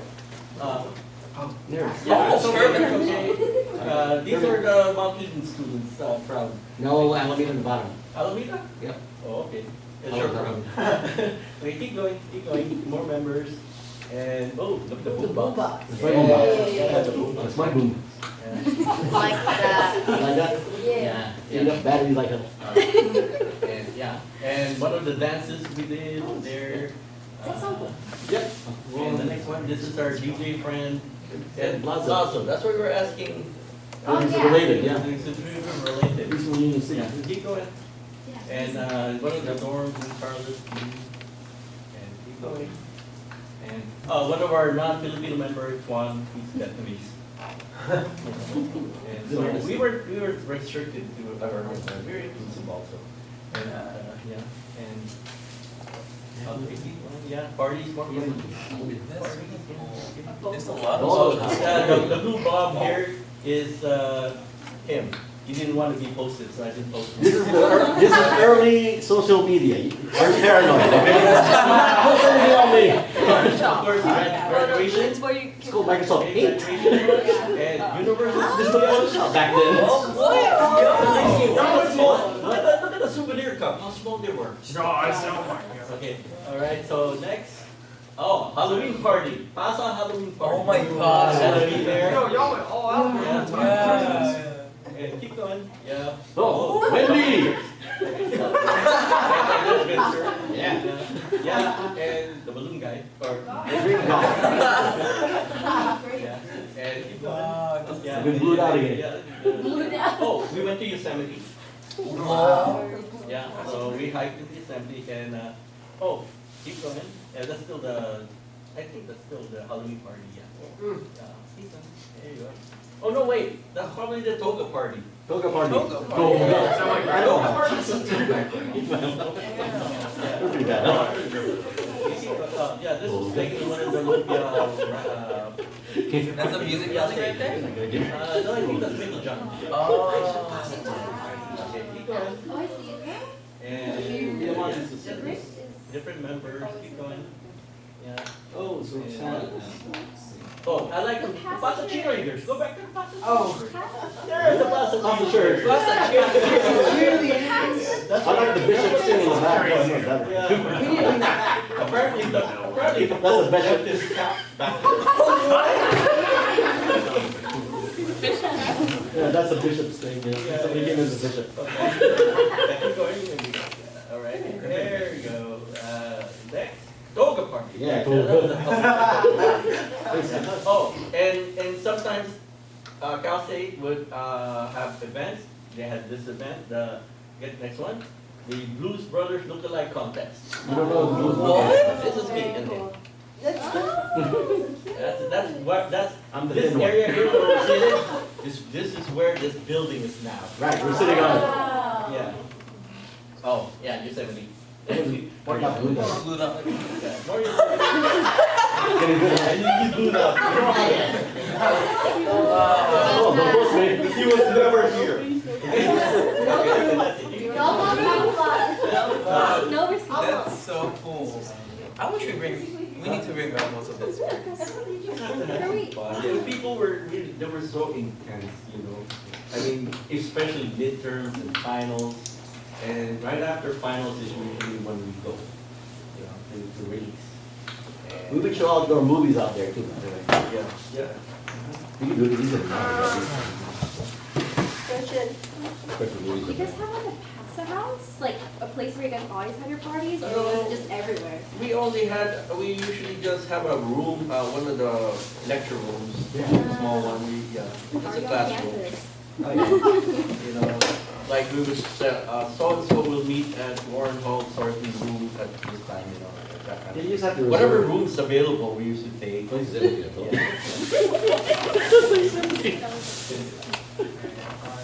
Speaker 4: Yeah, so okay. These are the Mount Eden students from.
Speaker 10: No, Alameda in the bottom.
Speaker 4: Alameda?
Speaker 10: Yep.
Speaker 4: Oh, okay. It's your problem. Okay, keep going. More members. And look at the boom box.
Speaker 10: That's my boom box.
Speaker 4: Yeah, the boom box.
Speaker 10: That's my boom.
Speaker 5: Like that.
Speaker 10: Like that?
Speaker 5: Yeah.
Speaker 10: Enough battery like a.
Speaker 4: And yeah, and one of the dances we did there. Yep. And the next one, this is our DJ friend, Ed Lazo. That's what we were asking.
Speaker 5: Oh,
Speaker 10: It's
Speaker 5: yeah.
Speaker 10: related, yeah.
Speaker 4: It's related.
Speaker 10: This one you can see.
Speaker 4: Yeah, keep going. And one of the dorms in Carlos. And keep going. And one of our non-Filipino members, Juan, he's Vietnamese. And so we were restricted to our very inclusive also. And yeah, and yeah, parties, more parties.
Speaker 9: It's a lot
Speaker 10: Oh,
Speaker 9: of
Speaker 4: The blue bomb here is him. He didn't want to be posted, so I didn't post him.
Speaker 10: This is early social media. Aren't paranoid, okay? Post anything on me.
Speaker 4: Of course, graduation.
Speaker 10: It's called Microsoft 8.
Speaker 4: Graduation and university.
Speaker 10: This was Photoshop back then.
Speaker 4: Look at the souvenir cup, how small they were.
Speaker 7: gosh, oh my god.
Speaker 4: Okay, alright, so next. Oh, Halloween party. Pasa Halloween party.
Speaker 9: Oh my gosh.
Speaker 4: Halloween there.
Speaker 7: Yo, y'all went all out for
Speaker 4: Yeah.
Speaker 7: the time.
Speaker 4: And keep going. Yeah.
Speaker 10: Oh, Wendy!
Speaker 4: Yeah. Yeah. And the balloon guy. Yeah. And keep going. Yeah.
Speaker 10: Been blued out again.
Speaker 4: Yeah. Oh, we went to Yosemite. Yeah. So we hiked in Yosemite and keep going. Yeah, that's still I think that's still the Halloween party. Yeah. Keep going. There you go. Oh no, wait. That's probably the toga party.
Speaker 10: Toga party.
Speaker 9: Toga party.
Speaker 10: Go.
Speaker 7: I know.
Speaker 10: Pretty bad, huh? That's
Speaker 4: was making one of the lumpia.
Speaker 9: That's a music building right there?
Speaker 4: No, I think that's Michael John.
Speaker 9: Oh.
Speaker 4: Okay, keep going. And different members, keep going. Yeah.
Speaker 10: Oh, so it's not.
Speaker 4: Oh, I like the Pasa cheerleaders. Go back to the Pasa.
Speaker 2: Oh.
Speaker 4: There's the Pasa cheerleaders.
Speaker 10: I like the bishop sitting in the back.
Speaker 4: Yeah. Apparently, the
Speaker 10: That's a bishop.
Speaker 4: is back.
Speaker 10: Yeah, that's a bishop's thing, yeah. Somebody came as a bishop.
Speaker 4: Keep going. All right, there we go. Next, toga party.
Speaker 10: Yeah,
Speaker 4: Oh, and sometimes Cal State would have events. They had this event. Get next one. The Blues Brothers Lookalike Contest.
Speaker 10: You don't know the blues.
Speaker 4: What? This is me, isn't it? That's
Speaker 10: I'm the
Speaker 4: this
Speaker 10: thin one.
Speaker 4: area here where we're sitting. This is where this building is now.
Speaker 10: Right, we're sitting on it.
Speaker 4: Yeah. Oh, yeah, you're 70.
Speaker 10: What about blue dog?
Speaker 9: Glued up.
Speaker 4: Yeah, more you
Speaker 10: Getting good.
Speaker 4: you glued up.
Speaker 10: Oh, the boss mate.
Speaker 4: He was never here.
Speaker 9: That's so cool. I wish we need to bring back most of this.
Speaker 4: The people they were so intense, you know. I mean, especially midterms and finals. And right after finals is usually when we go, you know, to release.
Speaker 10: We would show outdoor movies out there too.
Speaker 4: Yeah, yeah.
Speaker 10: We can do it easily now.
Speaker 11: Question.
Speaker 10: Especially movies.
Speaker 11: Do you guys have like a Pasa house? Like a place where you guys always have your parties, or was it just everywhere?
Speaker 4: We usually just have a room, one of the lecture rooms, small one, it's a classroom. You know, like we would, so-and-so will meet at Warren Hall, sorting room at this time, you know, that kind
Speaker 10: You
Speaker 4: of.
Speaker 10: just have to
Speaker 4: Whatever
Speaker 10: reserve.
Speaker 4: rooms available, we used to take.
Speaker 10: Places everything.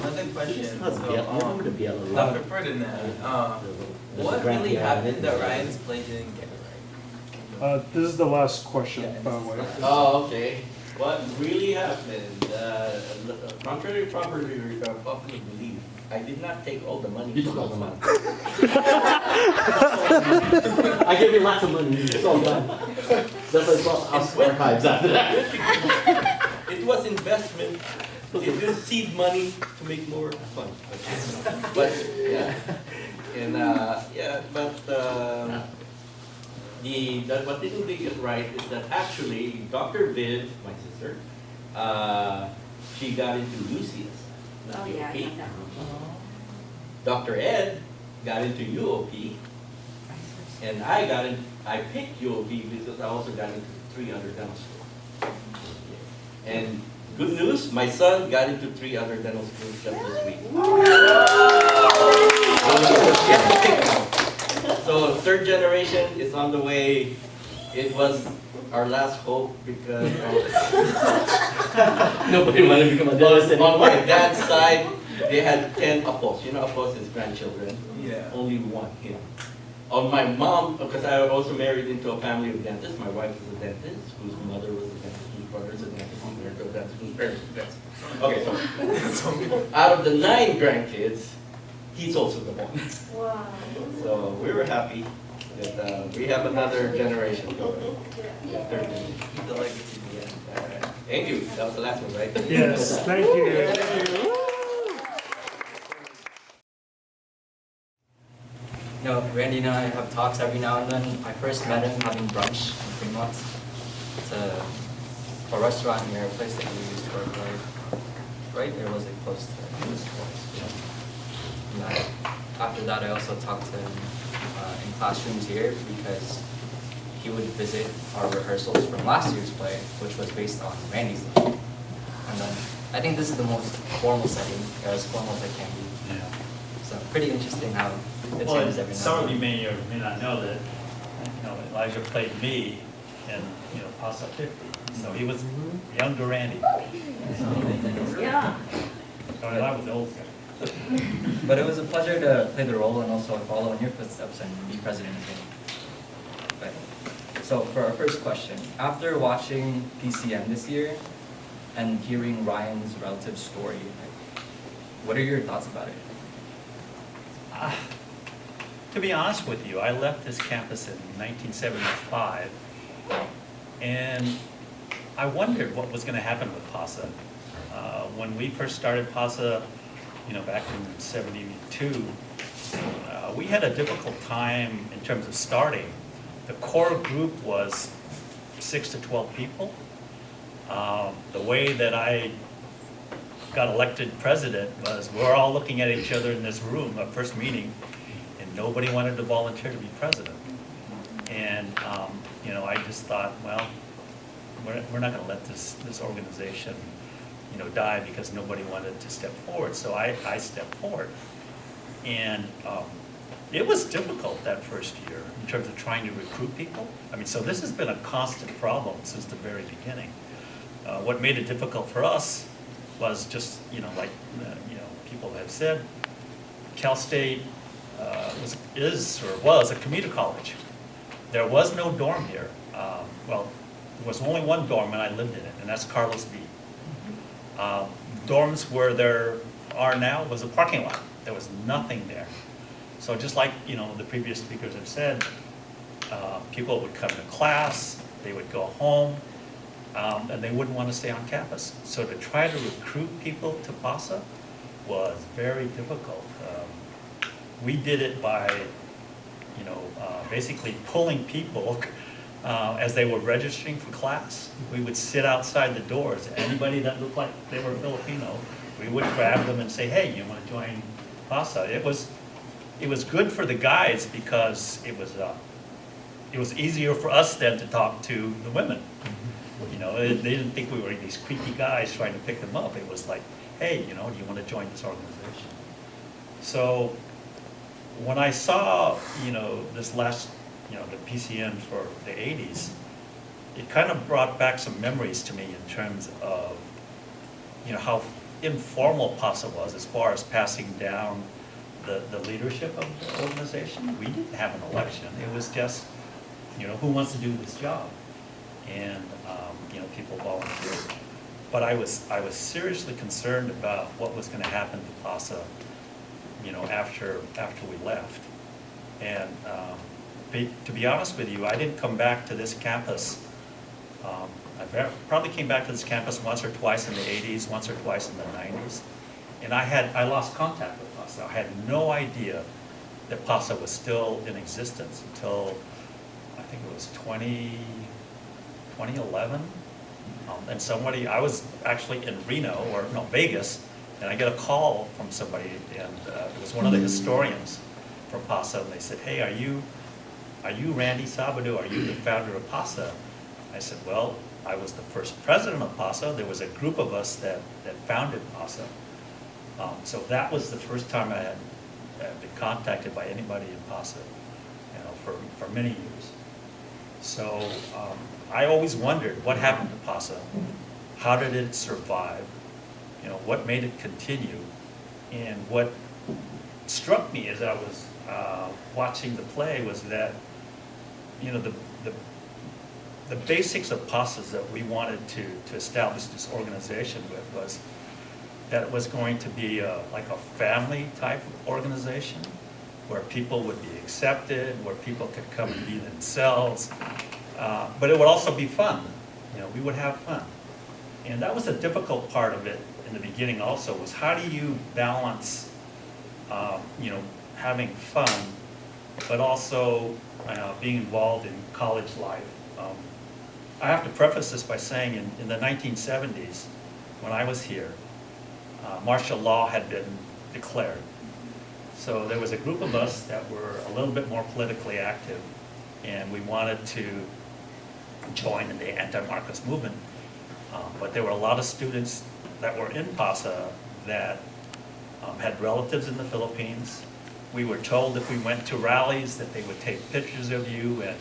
Speaker 9: Another question.
Speaker 10: That's
Speaker 9: So,
Speaker 10: Biella. Remember the Biella room?
Speaker 9: Dr. Ferdinand, what really happened that Ryan's play didn't get right?
Speaker 12: This is the last question, by the way.
Speaker 4: Oh, okay. What really happened, contrary to popular belief, I did not take all the money.
Speaker 10: You took all the money. I gave you lots of money. It's all done. That's why it's all archives after that.
Speaker 4: It was investment. It was seed money to make more fun. But yeah, and what didn't they get right is that actually Dr. Vid, my sister, she got into Lucius.
Speaker 11: Oh yeah, I know that.
Speaker 4: Dr. Ed got into UOP, and I picked UOP because I also got into 3 other dental schools. And good news, my son got into 3 other dental schools just this week. So 3rd generation is on the way. It was our last hope because
Speaker 10: Nobody wanted to become a dentist
Speaker 4: on
Speaker 10: anymore.
Speaker 4: my dad's side, they had 10 apos. You know, apos is grandchildren.
Speaker 9: Yeah.
Speaker 4: Only 1 him. On my mom, because I also married into a family of dentists. My wife is a dentist, whose mother was a dentist, whose brother is a dentist, whose parents are dentists, whose parents are dentists. Okay, so out of the 9 grandkids, he's also the one.
Speaker 11: Wow.
Speaker 4: So we were happy that we have another generation going. Yeah, 13.
Speaker 9: Keep the legacy.
Speaker 4: All right. Thank you. That was the last one, right?
Speaker 12: Yes, thank you.
Speaker 13: You know, Randy and I have talks every now and then. I first met him having brunch in Fremont. It's a restaurant near a place that we used to work right? Or was it close to this place? Yeah. And after that, I also talked to him in classrooms here because he would visit our rehearsals from last year's play, which was based on Randy's name. And then I think this is the most formal setting, or as formal as it can be.
Speaker 14: Yeah.
Speaker 13: So pretty interesting how it
Speaker 14: Well,
Speaker 13: changes every now
Speaker 14: some
Speaker 13: and
Speaker 14: of you
Speaker 13: then.
Speaker 14: may or may not know that, Elijah played me in, Pasa 50. So he was younger Randy.
Speaker 11: Yeah.
Speaker 14: Started out with the old guy.
Speaker 13: But it was a pleasure to play the role and also follow in your footsteps and be president again. But, so So for our first question, after watching PCM this year and hearing Ryan's relative story, like, what are your thoughts about it?
Speaker 14: To be honest with you, I left this campus in 1975, and I wondered what was going to happen with Pasa. When we first started Pasa, back in '72, we had a difficult time in terms of starting. The core group was 6 to 12 people. The way that I got elected president was we're all looking at each other in this room, our first meeting, and nobody wanted to volunteer to be president. And I just thought, well, we're not going to let this organization, die because nobody wanted to step forward. So I stepped forward, and it was difficult that first year in terms of trying to recruit people. So this has been a constant problem since the very beginning. What made it difficult for us was just, people have said, Cal State was a commuter college. There was no dorm here. Well, there was only one dorm, and I lived in it, and that's Carlos B. Dorms where there are now was a parking lot. There was nothing there. So just like, the previous speakers have said, people would come to class, they would go home, and they wouldn't want to stay on campus. So to try to recruit people to Pasa was very difficult. We did it by, basically pulling people as they were registering for class. We would sit outside the doors. Anybody that looked like they were Filipino, we would grab them and say, hey, you want to join Pasa? It was good for the guys because it was easier for us then to talk to the women. They didn't think we were these creepy guys trying to pick them up. It was like, hey, do you want to join this organization? So when I saw, this last, the PCN for the 80s, it kind of brought back some memories to me in terms of, how informal PASA was as far as passing down the leadership of the organization. We didn't have an election. It was just, who wants to do this job? And, people volunteered. But I was seriously concerned about what was going to happen to PASA, after we left. And to be honest with you, I didn't come back to this campus. I probably came back to this campus once or twice in the 80s, once or twice in the 90s. And I lost contact with PASA. I had no idea that PASA was still in existence until I think it was 2011. And I was actually in Vegas, and I get a call from somebody, and it was one of the historians from Pasa, and they said, hey, are you Randy Sabado? Are you the founder of Pasa? I said, well, I was the first president of Pasa. There was a group of us that founded Pasa. So that was the first time I had been contacted by anybody in Pasa, for many years. So I always wondered what happened to Pasa, how did it survive, what made it continue, and what struck me as I was watching the play was that, the basics of Pasas that we wanted to establish this organization with was that it was going to be like a family type of organization where people would be accepted, where people could come and be themselves, but it would also be fun. We would have fun. And that was a difficult part of it in the beginning also, was how do you balance, having fun, but also being involved in college life. I have to preface this by saying in the 1970s, when I was here, martial law had been declared. So there was a group of us that were a little bit more politically active, and we wanted to join in the anti-Marcos movement. But there were a lot of students that were in Pasa that had relatives in the Philippines. We were told if we went to rallies that they would take pictures of you, and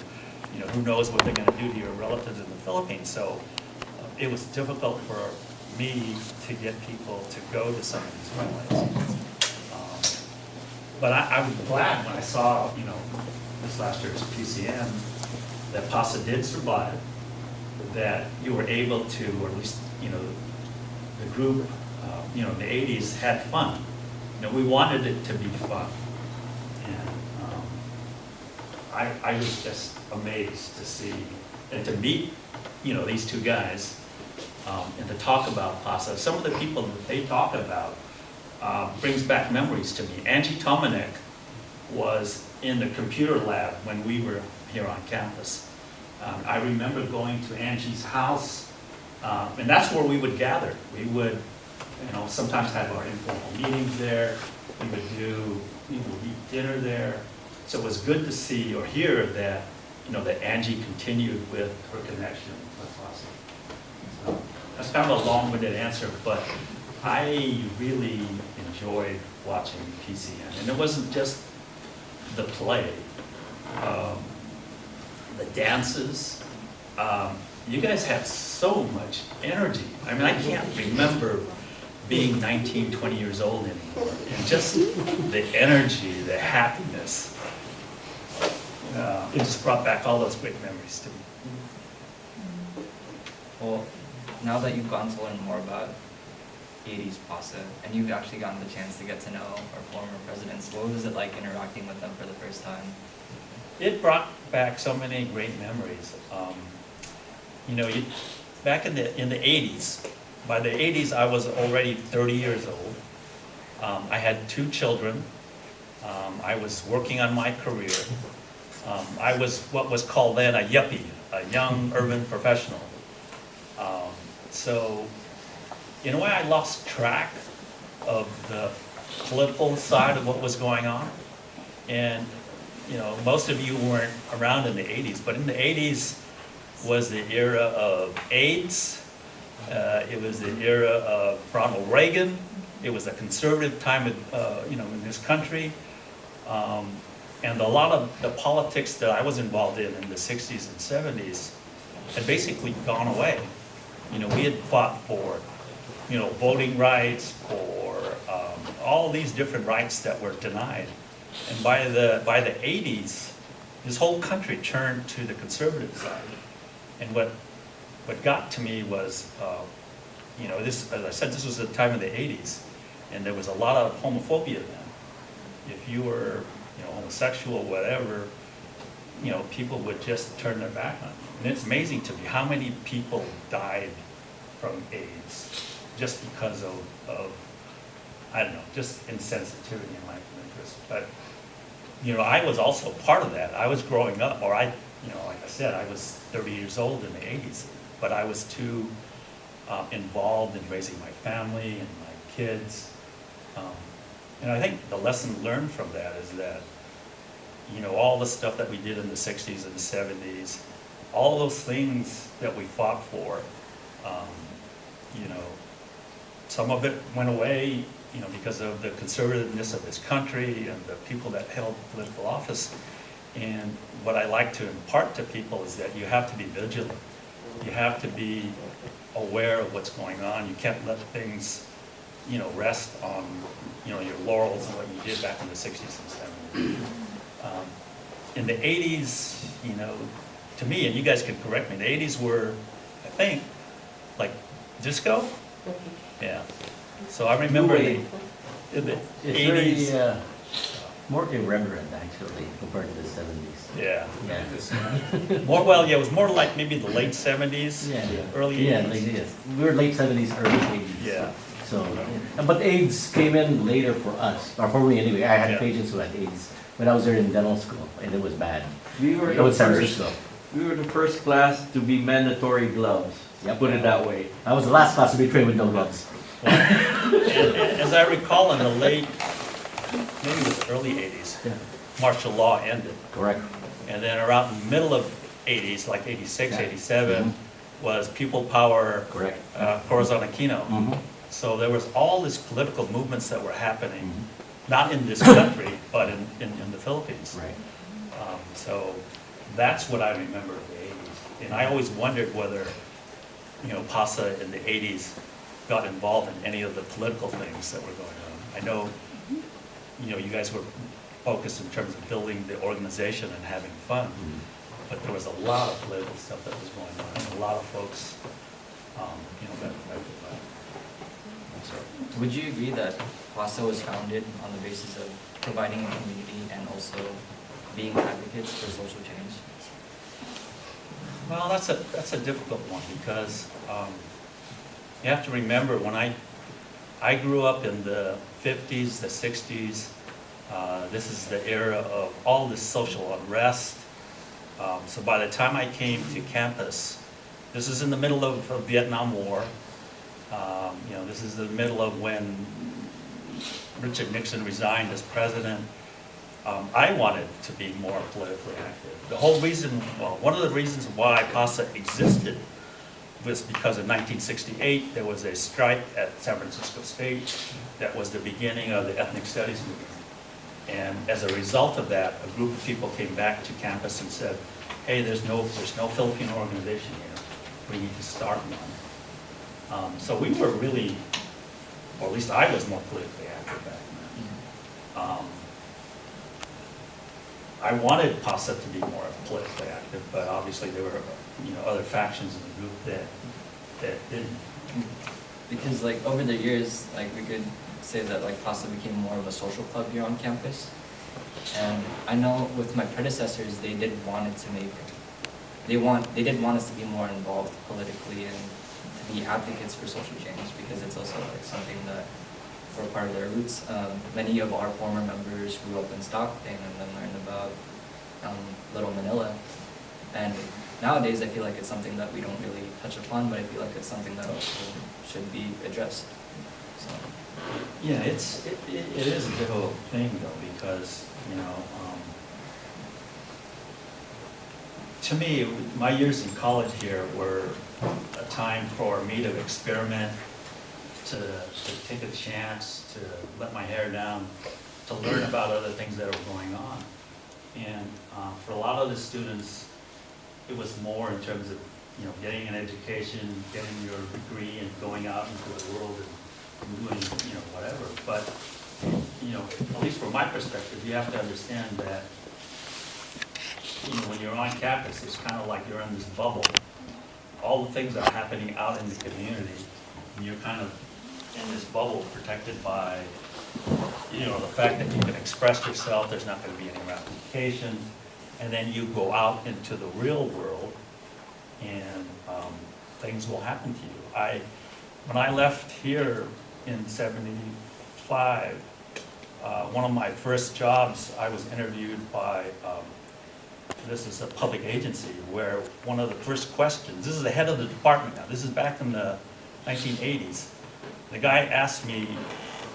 Speaker 14: who knows what they're going to do to your relatives in the Philippines. So it was difficult for me to get people to go to some of these rallies. But I was glad when I saw, this last year's PCM, that Pasa did survive, that you were able to, or at least, the group, in the 80s had fun. We wanted it to be fun. And I was just amazed to see and to meet, these two guys and to talk about Pasa. Some of the people that they talk about brings back memories to me. Angie Tomanek was in the computer lab when we were here on campus. I remember going to Angie's house, and that's where we would gather. We would, sometimes have our informal meetings there. We would eat dinner there. So it was good to see or hear that, that Angie continued with her connection with Pasa. So that's kind of a long-winded answer, but I really enjoyed watching PCN. And it wasn't just the play, the dances. You guys had so much energy. I mean, I can't remember being 19, 20 years old anymore. And just the energy, the happiness, it just brought back all those great memories to me.
Speaker 13: Well, now that you've gotten to learn more about 80s Pasa, and you've actually gotten the chance to get to know our former presidents, what was it like interacting with them for the first time?
Speaker 14: It brought back so many great memories. Back in the 80s, by the 80s I was already 30 years old. I had 2 children. I was working on my career. I was what was called then a yuppie, a young urban professional. So in a way I lost track of the political side of what was going on. And most of you weren't around in the 80s, but in the 80s was the era of AIDS. It was the era of Ronald Reagan. It was a conservative time, in this country. And a lot of the politics that I was involved in the 60s and 70s had basically gone away. We had fought for, voting rights, for all these different rights that were denied. And by the 80s, this whole country turned to the conservative side. And what got to me was, this, as I said, this was the time of the 80s, and there was a lot of homophobia then. If you were, homosexual, whatever, people would just turn their back on you. And it's amazing to me how many people died from AIDS just because of I don't know, just insensitivity and lack of interest. But, I was also part of that. I was growing up, or like I said, I was 30 years old in the 80s, but I was too involved in raising my family and my kids. And I think the lesson learned from that is that, all the stuff that we did in the 60s and the 70s, all those things that we fought for, some of it went away, because of the conservativeness of this country and the people that held political office. And what I like to impart to people is that you have to be vigilant. You have to be aware of what's going on. You can't let things, rest on, your laurels and what you did back in the 60s and 70s. In the 80s, to me, and you guys can correct me, the 80s were, I think, like disco? Yeah. So I remember in the
Speaker 10: It's
Speaker 14: 80s.
Speaker 10: very more irreverent actually compared to the 70s.
Speaker 14: Yeah.
Speaker 10: Yeah.
Speaker 14: It was more like maybe the late 70s, early 80s.
Speaker 10: Yeah, yes. We were late 70s, early 80s.
Speaker 14: Yeah.
Speaker 10: So, but AIDS came in later for us, or for me anyway. I had
Speaker 14: Yeah.
Speaker 10: patients who had AIDS when I was there in dental school, and it was bad.
Speaker 8: We were
Speaker 10: It
Speaker 8: the
Speaker 10: was San
Speaker 8: first.
Speaker 10: Francisco.
Speaker 8: We were the first class to be mandatory gloves.
Speaker 10: Yep.
Speaker 8: Put it that way.
Speaker 10: I was the last class to be trained with no gloves.
Speaker 14: And as I recall, in the late, maybe it was early 80s,
Speaker 10: Yeah.
Speaker 14: martial law ended.
Speaker 10: Correct.
Speaker 14: And then around the middle of 80s, like 86,
Speaker 10: Yeah.
Speaker 14: 87, was People Power,
Speaker 10: Correct.
Speaker 14: Corazon Aquino.
Speaker 10: Mm-hmm.
Speaker 14: So there was all these political movements that were happening, not in this country, but in the Philippines.
Speaker 10: Right.
Speaker 14: So that's what I remember of the 80s. And I always wondered whether, Pasa in the 80s got involved in any of the political things that were going on. I know, you guys were focused in terms of building the organization and having fun. but there was a lot of political stuff that was going on, and a lot of folks, got affected by it. So,
Speaker 13: Would you agree that Pasa was founded on the basis of providing a community and also being advocates for social change?
Speaker 14: well, that's a difficult one because you have to remember when I grew up in the 50s, the 60s. This is the era of all this social unrest. So by the time I came to campus, this is in the middle of Vietnam War. This is the middle of when Richard Nixon resigned as president. I wanted to be more politically active. The whole reason, one of the reasons why PASA existed was because in 1968 there was a strike at San Francisco State that was the beginning of the ethnic studies movement. And as a result of that, a group of people came back to campus and said, hey, there's no Filipino organization here. We need to start one. So we were really, or at least I was more politically active back then. I wanted PASA to be more politically active, but obviously there were other factions in the group that didn't.
Speaker 13: Because like over the years, like we could say that like Pasa became more of a social club here on campus. And I know with my predecessors, they did want us to be more involved politically and to be advocates for social change, because it's also like something that we're part of their roots. Many of our former members grew up in Stockton and then learned about Little Manila. And nowadays I feel like it's something that we don't really touch upon, but I feel like it's something that also should be addressed. So.
Speaker 14: Yeah, it is a difficult thing though, because, to me, my years in college here were a time for me to experiment, to take a chance, to let my hair down, to learn about other things that are going on. And for a lot of the students, it was more in terms of, getting an education, getting your degree and going out into the world and doing, whatever. But, at least from my perspective, you have to understand that, when you're on campus, it's kind of like you're in this bubble. All the things that are happening out in the community, and you're kind of in this bubble protected by, the fact that you can express yourself, there's not going to be any ramifications, and then you go out into the real world, and things will happen to you. When I left here in '75, one of my first jobs, I was interviewed by, this is a public agency, where one of the first questions, this is the head of the department now, this is back in the 1980s. The guy asked me,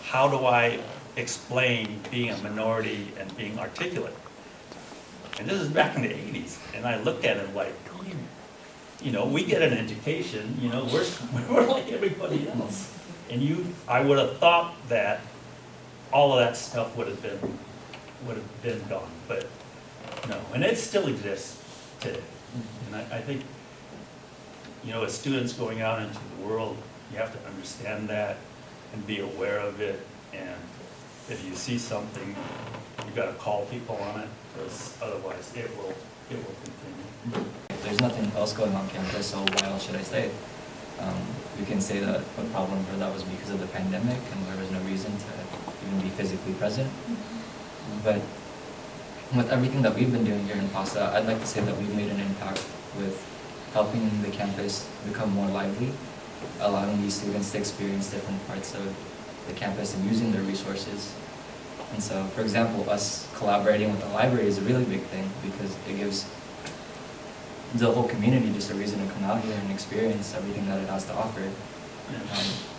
Speaker 14: how do I explain being a minority and being articulate? And this is back in the 80s. And I looked at him like, we get an education, we're like everybody else. And I would have thought that all of that stuff would have been gone, but no. And it still exists today. And I think, as students going out into the world, you have to understand that and be aware of it. And if you see something, you got to call people on it, because otherwise it will continue.
Speaker 13: There's nothing else going on campus, so why else should I stay? We can say that a problem for that was because of the pandemic and there was no reason to even be physically present. But with everything that we've been doing here in Pasa, I'd like to say that we've made an impact with helping the campus become more lively, allowing these students to experience different parts of the campus and using their resources. And so, for example, us collaborating with the library is a really big thing because it gives the whole community just a reason to come out here and experience everything that it has to offer.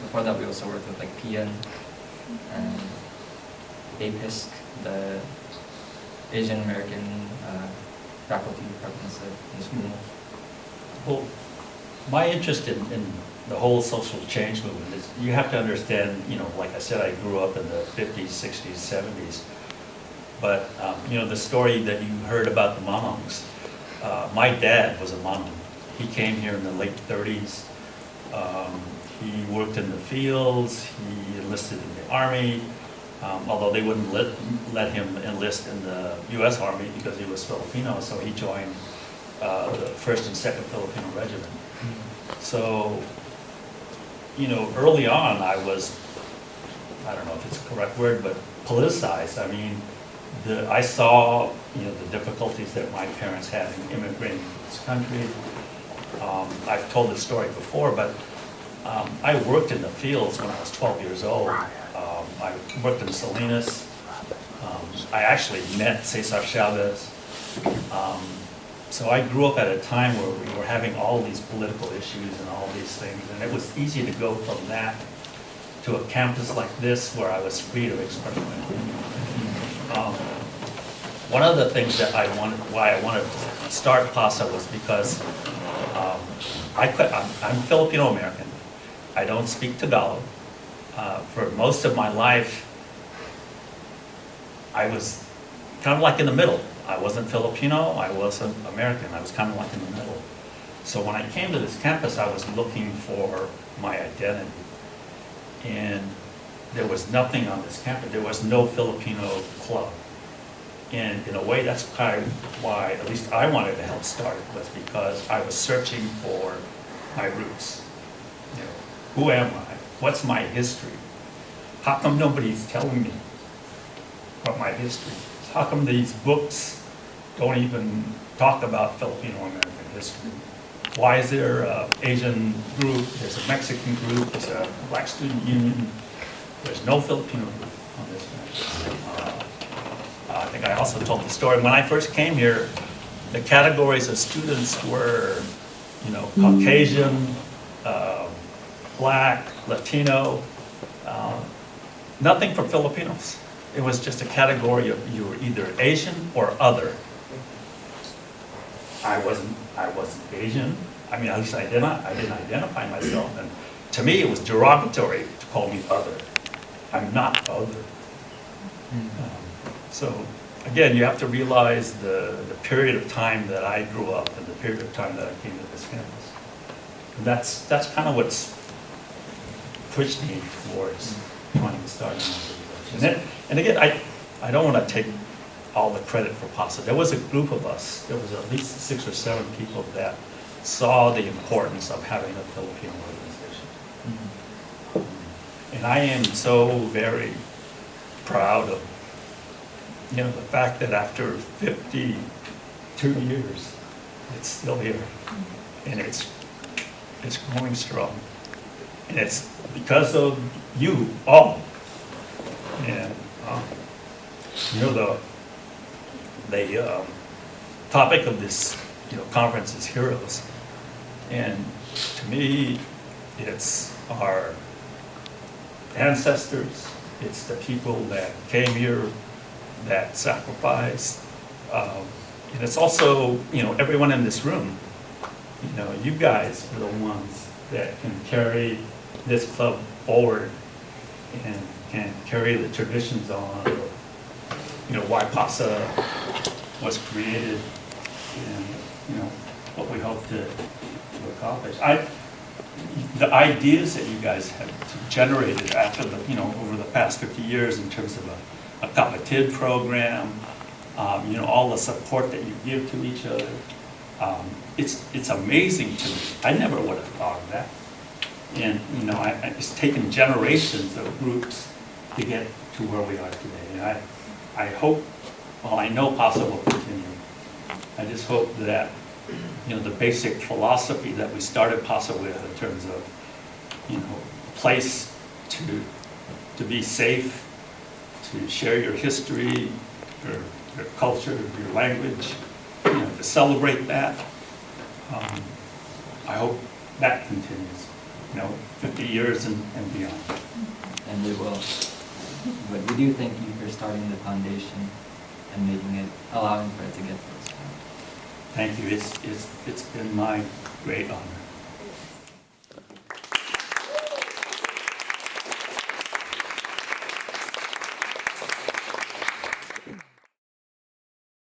Speaker 13: Before that, we also worked with like PN and APISC, the Asian American faculty departments in school.
Speaker 14: Well, my interest in the whole social change movement is, you have to understand, like I said, I grew up in the 50s, 60s, 70s. But, the story that you heard about the Mamongs, my dad was a Mamong. He came here in the late 30s. He worked in the fields, he enlisted in the Army, although they wouldn't let him enlist in the U.S. Army because he was Filipino, so he joined the 1st and 2nd Filipino Regiment. So, early on I was, I don't know if it's a correct word, but politicized. I mean, I saw, the difficulties that my parents had in immigrating to this country. I've told this story before, but I worked in the fields when I was 12 years old. I worked in Salinas. I actually met Cesar Chavez. So I grew up at a time where we were having all these political issues and all these things, and it was easy to go from that to a campus like this where I was free to express my opinion. One of the things that why I wanted to start Pasa was because I'm Filipino American. I don't speak Tagalog. For most of my life, I was kind of like in the middle. I wasn't Filipino, I wasn't American, I was kind of like in the middle. So when I came to this campus, I was looking for my identity. And there was nothing on this campus. There was no Filipino club. And in a way, that's kind of why, at least I wanted to help start it, was because I was searching for my roots. Who am I? What's my history? How come nobody's telling me what my history is? How come these books don't even talk about Filipino-American history? Why is there an Asian group, there's a Mexican group, there's a Black Student Union, there's no Filipino group on this campus? I think I also told the story. When I first came here, the categories of students were, Caucasian, Black, Latino, nothing for Filipinos. It was just a category of you were either Asian or other. I wasn't Asian. I mean, at least I didn't identify myself. And to me, it was derogatory to call me other. I'm not other. So again, you have to realize the period of time that I grew up and the period of time that I came to this campus. And that's kind of what's pushed me towards wanting to start an organization. And again, I don't want to take all the credit for Pasa. There was a group of us, there was at least 6 or 7 people that saw the importance of having a Filipino organization. And I am so very proud of the fact that after 52 years, it's still here. And it's growing strong. And it's because of you all. And the topic of this conference is heroes. And to me, it's our ancestors, it's the people that came here, that sacrificed, and it's also everyone in this room. You guys are the ones that can carry this club forward and can carry the traditions on of why Pasa was created and what we hope to accomplish. The ideas that you guys have generated after over the past 50 years in terms of a kapatid program, all the support that you give to each other, it's amazing to me. I never would have thought of that. And it's taken generations of groups to get to where we are today. And I hope, I know Pasa will continue. I just hope that the basic philosophy that we started Pasa with in terms of a place to be safe, to share your history, your culture, your language, to celebrate that. I hope that continues, 50 years and beyond.
Speaker 13: And it will. But we do thank you for starting the foundation and making it, allowing for it to get to this point.
Speaker 14: Thank you. It's been my great honor.